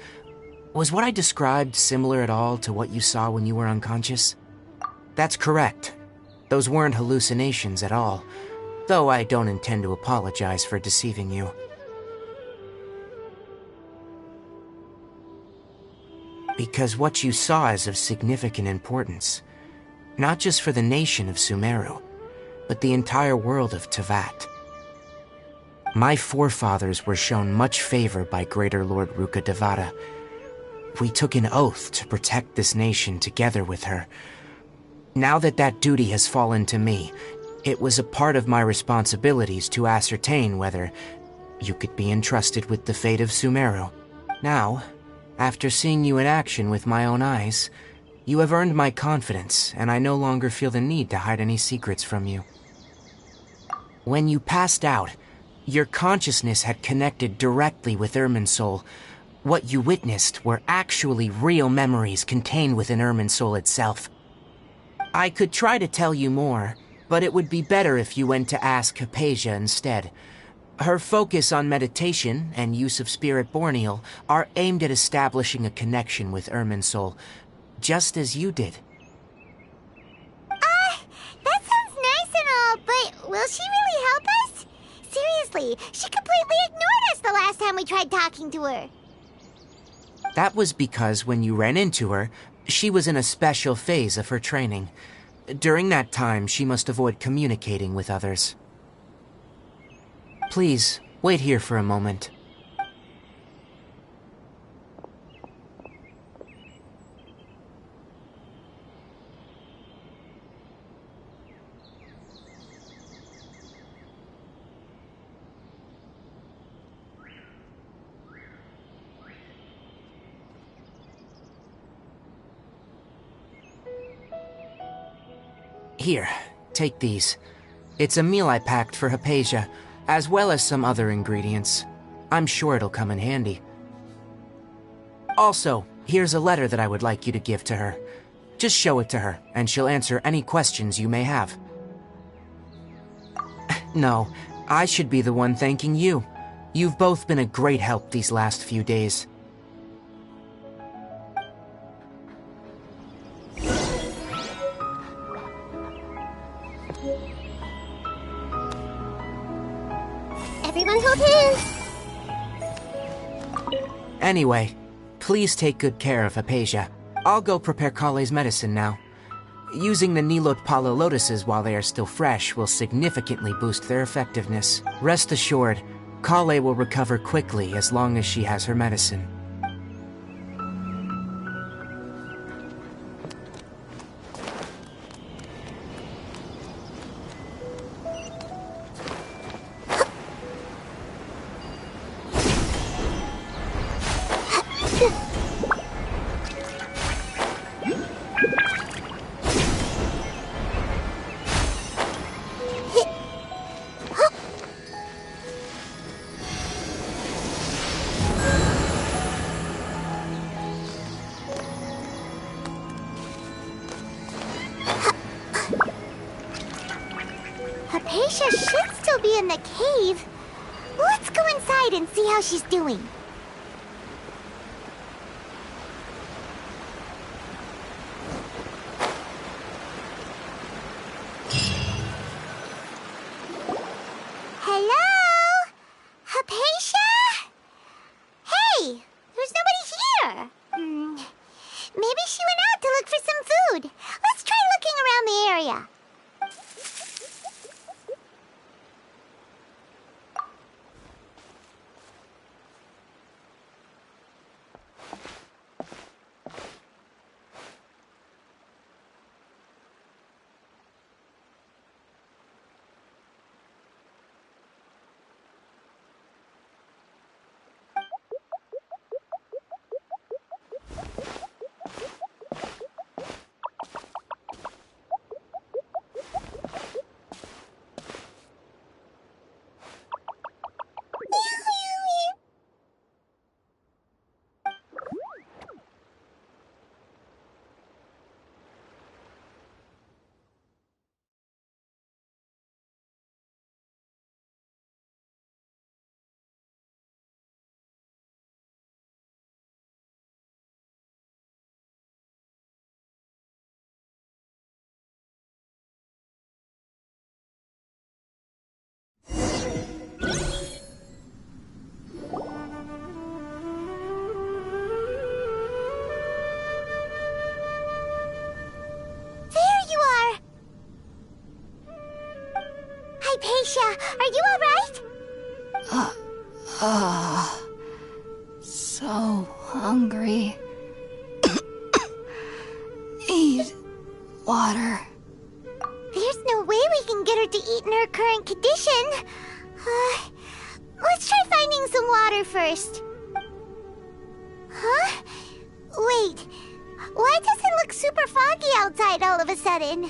was what I described similar at all to what you saw when you were unconscious? That's correct. Those weren't hallucinations at all, though I don't intend to apologize for deceiving you. Because what you saw is of significant importance, not just for the nation of Sumeru, but the entire world of Teyvat. My forefathers were shown much favor by Greater Lord Rukkhadevata. We took an oath to protect this nation together with her. Now that that duty has fallen to me, it was a part of my responsibilities to ascertain whether you could be entrusted with the fate of Sumeru. Now, after seeing you in action with my own eyes, you have earned my confidence, and I no longer feel the need to hide any secrets from you. When you passed out, your consciousness had connected directly with Irminsul. What you witnessed were actually real memories contained within Irminsul itself. I could try to tell you more, but it would be better if you went to ask Hypatia instead. Her focus on meditation and use of Spirit Borneal are aimed at establishing a connection with Irminsul, just as you did. That sounds nice and all, but will she really help us? Seriously, she completely ignored us the last time we tried talking to her. That was because when you ran into her, she was in a special phase of her training. During that time, she must avoid communicating with others. Please, wait here for a moment. Here, take these. It's a meal I packed for Hypatia, as well as some other ingredients. I'm sure it'll come in handy. Also, here's a letter that I would like you to give to her. Just show it to her, and she'll answer any questions you may have. No, I should be the one thanking you. You've both been a great help these last few days. Everyone hold hands! Anyway, please take good care of Hypatia. I'll go prepare Kale's medicine now. Using the Nilot Palo lotuses while they are still fresh will significantly boost their effectiveness. Rest assured, Kale will recover quickly as long as she has her medicine. Hypatia should still be in the cave. Let's go inside and see how she's doing. Hello? Hypatia? Hey, there's nobody here. Maybe she went out to look for some food. Let's try looking around the area. Hypatia, are you alright? So hungry. Need water. There's no way we can get her to eat in her current condition. Let's try finding some water first. Huh? Wait. Why does it look super foggy outside all of a sudden?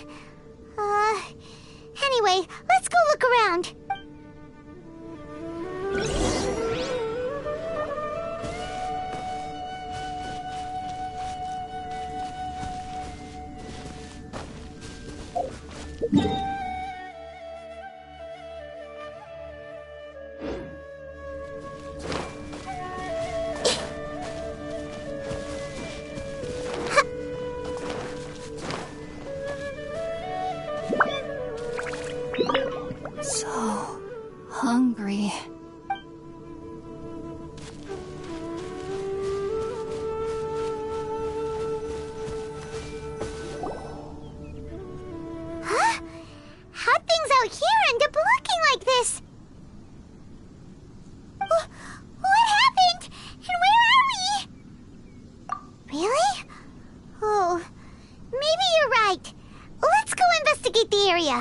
Anyway, let's go look around. So hungry. Huh? How'd things out here end up looking like this? What happened? And where are we? Really? Oh, maybe you're right. Let's go investigate the area.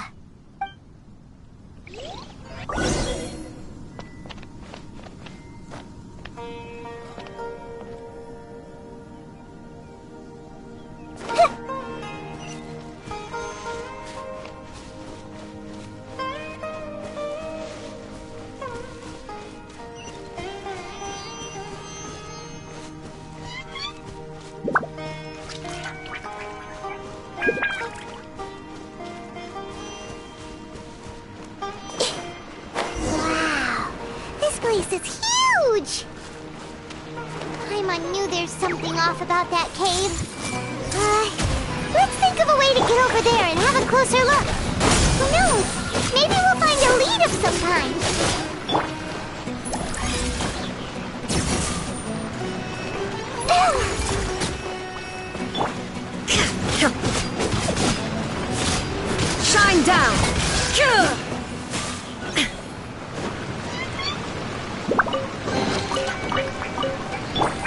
This is huge! Paimon knew there's something off about that cave. Let's think of a way to get over there and have a closer look. Who knows? Maybe we'll find a lead of some kind. Shine down!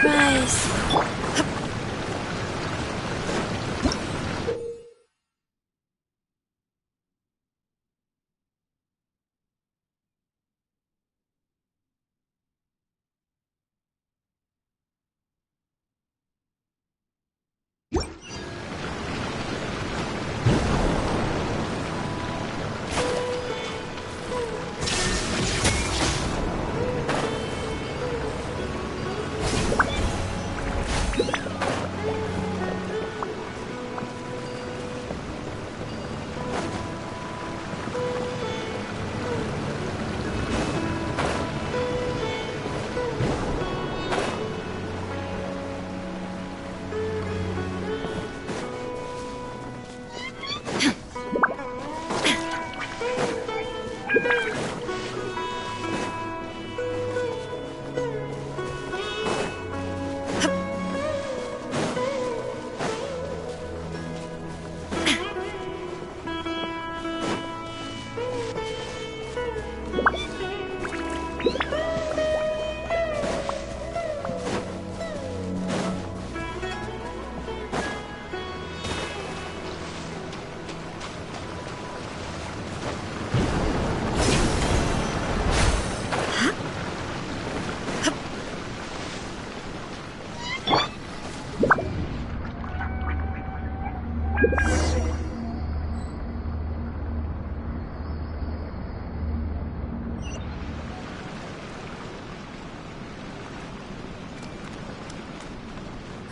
Rise.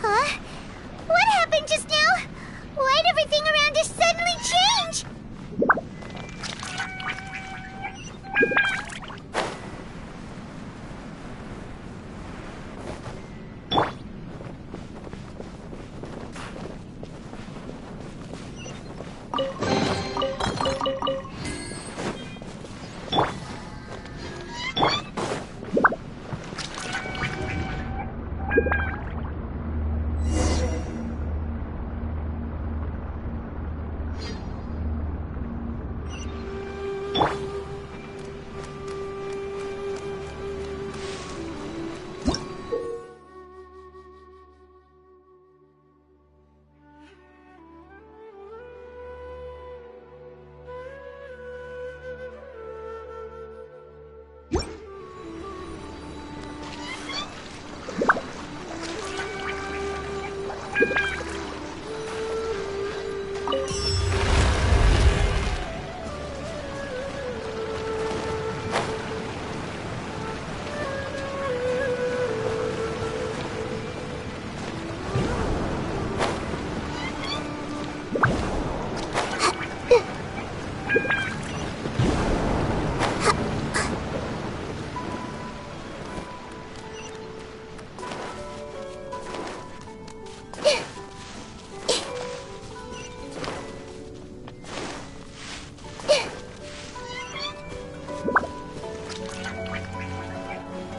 Huh? What happened just now? Why'd everything around us suddenly change?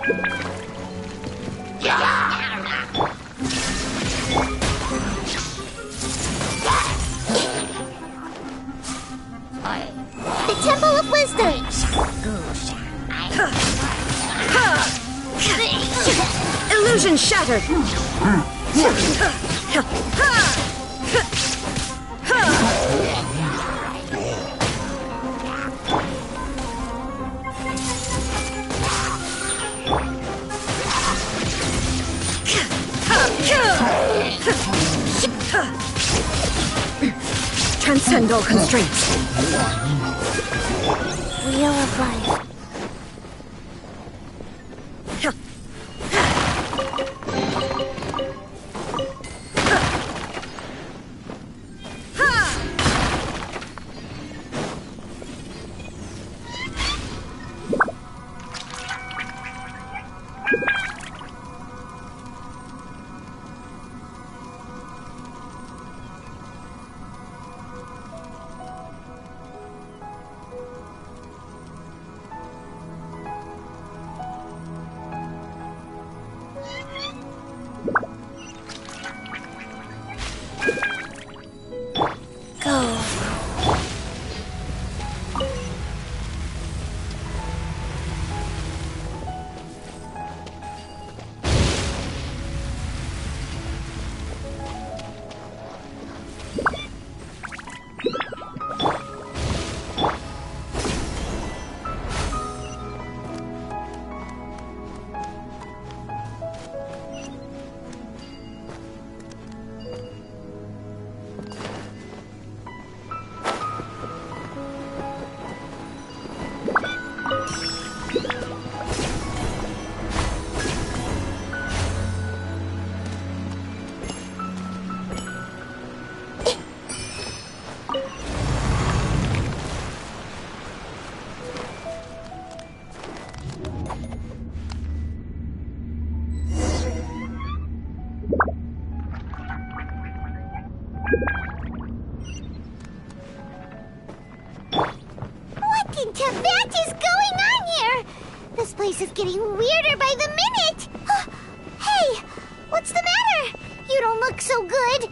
The Temple of Wisdom! Illusion shattered! Transcend all constraints. Wheel of Life. What in Tibet is going on here? This place is getting weirder by the minute! Hey, what's the matter? You don't look so good.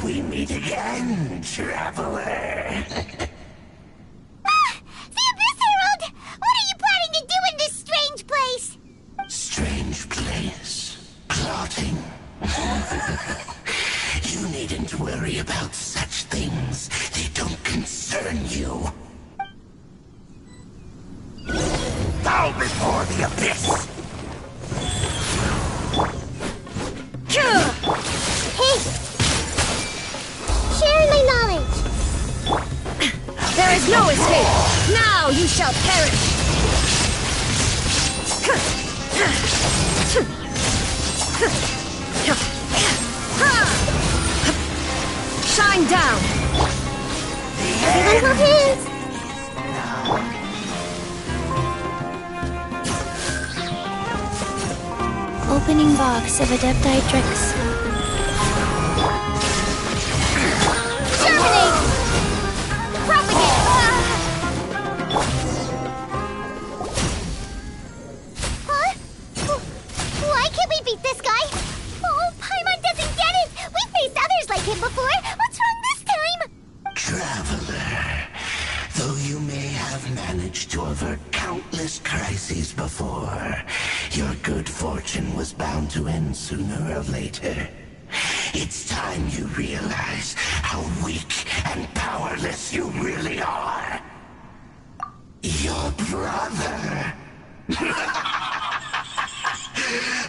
we meet again, traveler. The Abyss Herald! What are you planning to do in this strange place? Strange place. Plotting. You needn't worry about such things. They don't concern you. Bow before the Abyss! Hey! Share my knowledge! There is no escape! Now you shall perish! Shine down! Everyone hold hands! Opening box of Adepti Tricks. Terminate! Propagate! Huh? Why can't we beat this guy? Oh, Paimon doesn't get it! We've faced others like him before! What's wrong this time? Traveler, though you may have managed to avert countless crises before, your good fortune was bound to end sooner or later. It's time you realize how weak and powerless you really are. Your brother.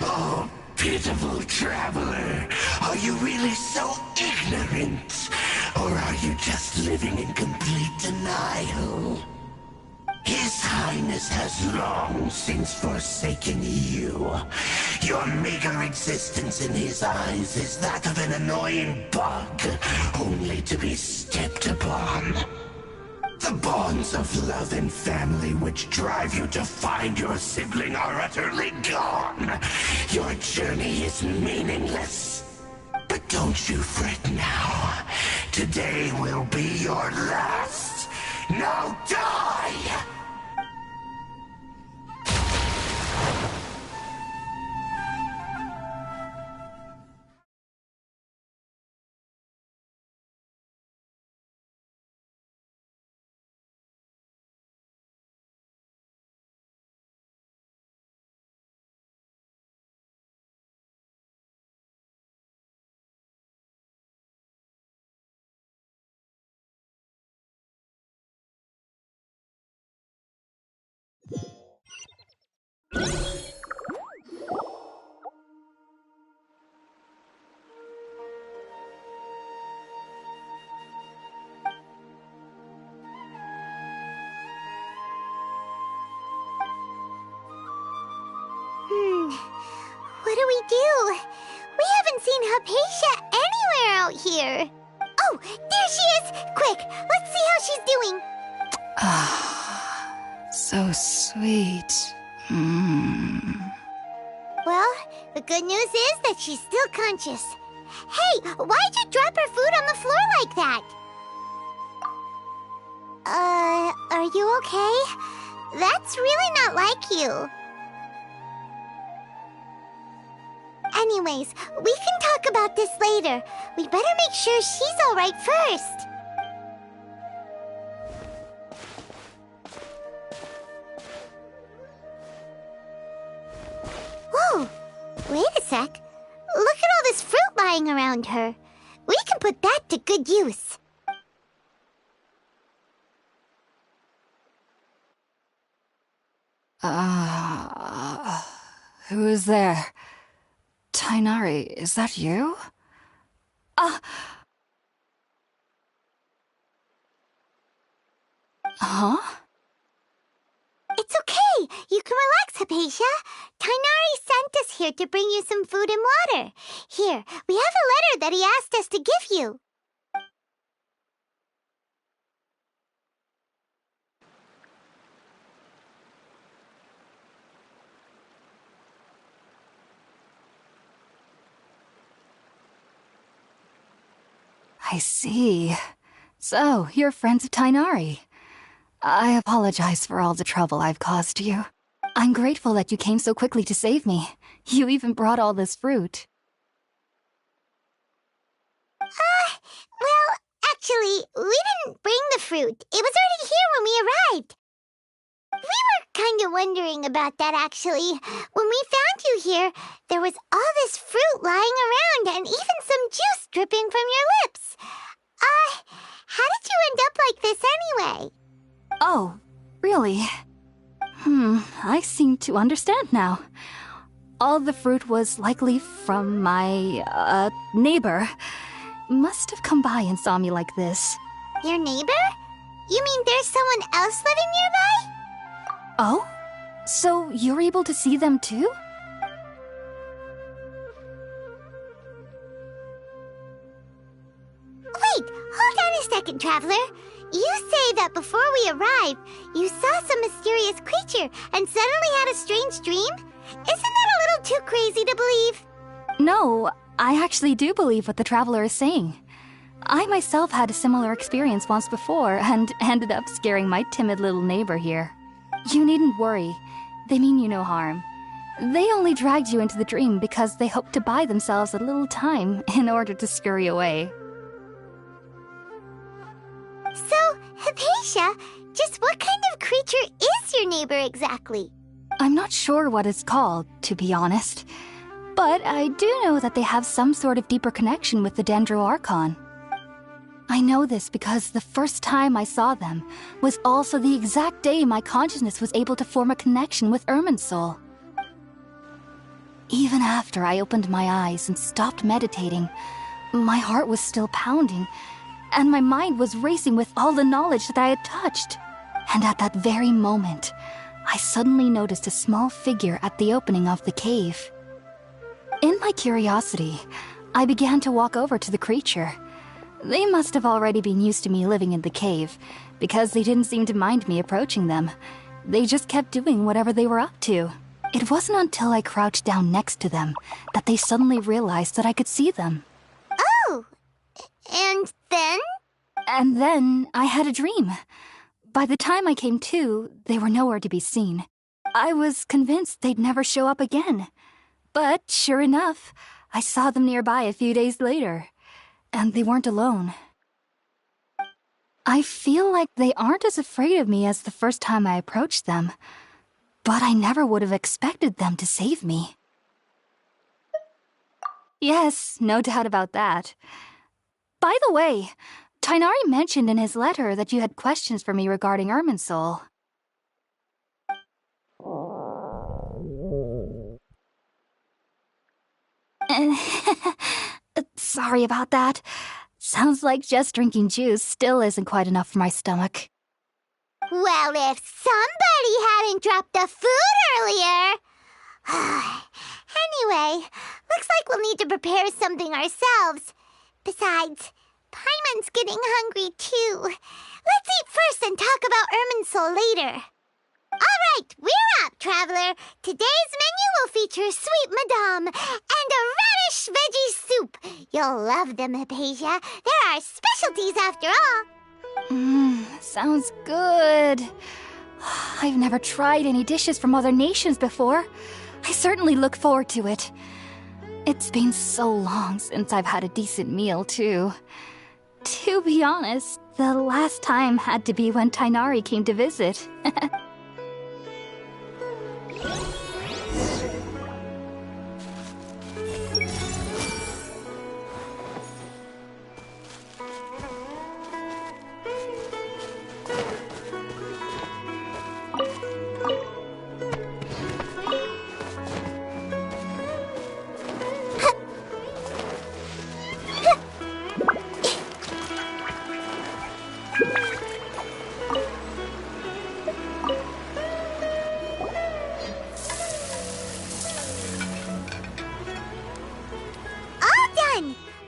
Oh, pitiful traveler. Are you really so ignorant? Or are you just living in complete denial? His Highness has long since forsaken you. Your meager existence in his eyes is that of an annoying bug, only to be stepped upon. The bonds of love and family which drive you to find your sibling are utterly gone. Your journey is meaningless. But don't you fret now. Today will be your last. Now die! What do we do? We haven't seen Hypatia anywhere out here. Oh, there she is! Quick, let's see how she's doing. So sweet. Well, the good news is that she's still conscious. Hey, why'd you drop her food on the floor like that? Are you okay? That's really not like you. Anyways, we can talk about this later. We better make sure she's alright first. Whoa! Wait a sec. Look at all this fruit lying around her. We can put that to good use. Who is there? Tainari, is that you? Huh? It's okay. You can relax, Hypatia. Tainari sent us here to bring you some food and water. Here, we have a letter that he asked us to give you. I see. So, you're friends of Tainari. I apologize for all the trouble I've caused you. I'm grateful that you came so quickly to save me. You even brought all this fruit. Well, actually, we didn't bring the fruit. It was already here when we arrived. We were kind of wondering about that, actually. When we found you here, there was all this fruit lying around and even some juice dripping from your lips. How did you end up like this anyway? Oh, really? I seem to understand now. All the fruit was likely from my, neighbor. Must have come by and saw me like this. Your neighbor? You mean there's someone else living nearby? Oh? So you're able to see them too? Wait, hold on a second, Traveler. You say that before we arrived, you saw some mysterious creature and suddenly had a strange dream? Isn't that a little too crazy to believe? No, I actually do believe what the Traveler is saying. I myself had a similar experience once before and ended up scaring my timid little neighbor here. You needn't worry. They mean you no harm. They only dragged you into the dream because they hoped to buy themselves a little time in order to scurry away. So, Hypatia, just what kind of creature is your neighbor exactly? I'm not sure what it's called, to be honest. But I do know that they have some sort of deeper connection with the Dendro Archon. I know this because the first time I saw them was also the exact day my consciousness was able to form a connection with Irminsul. Even after I opened my eyes and stopped meditating, my heart was still pounding, and my mind was racing with all the knowledge that I had touched. And at that very moment, I suddenly noticed a small figure at the opening of the cave. In my curiosity, I began to walk over to the creature. They must have already been used to me living in the cave, because they didn't seem to mind me approaching them. They just kept doing whatever they were up to. It wasn't until I crouched down next to them that they suddenly realized that I could see them. Oh! And then? And then I had a dream. By the time I came to, they were nowhere to be seen. I was convinced they'd never show up again. But sure enough, I saw them nearby a few days later. And they weren't alone. I feel like they aren't as afraid of me as the first time I approached them. But I never would have expected them to save me. Yes, no doubt about that. By the way, Tighnari mentioned in his letter that you had questions for me regarding Irminsul. Sorry about that. Sounds like just drinking juice still isn't quite enough for my stomach. Well, if somebody hadn't dropped the food earlier... Anyway, looks like we'll need to prepare something ourselves. Besides, Paimon's getting hungry too. Let's eat first and talk about Irminsul later. Alright, we're up, Traveler. Today's menu will feature sweet madame and a radish veggie soup. You'll love them, Hypatia. They're our specialties after all. Sounds good. I've never tried any dishes from other nations before. I certainly look forward to it. It's been so long since I've had a decent meal, too. To be honest, the last time had to be when Tighnari came to visit.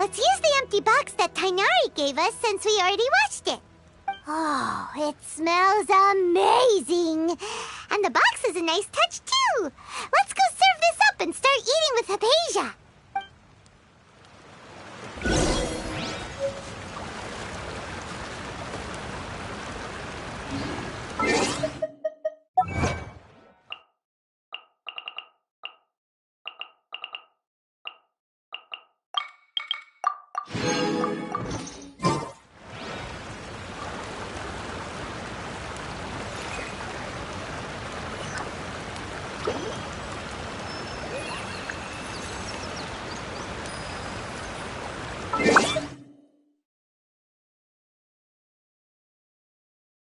Let's use the empty box that Tighnari gave us since we already watched it. Oh, it smells amazing. And the box is a nice touch, too. Let's go serve this up and start eating with Hypatia.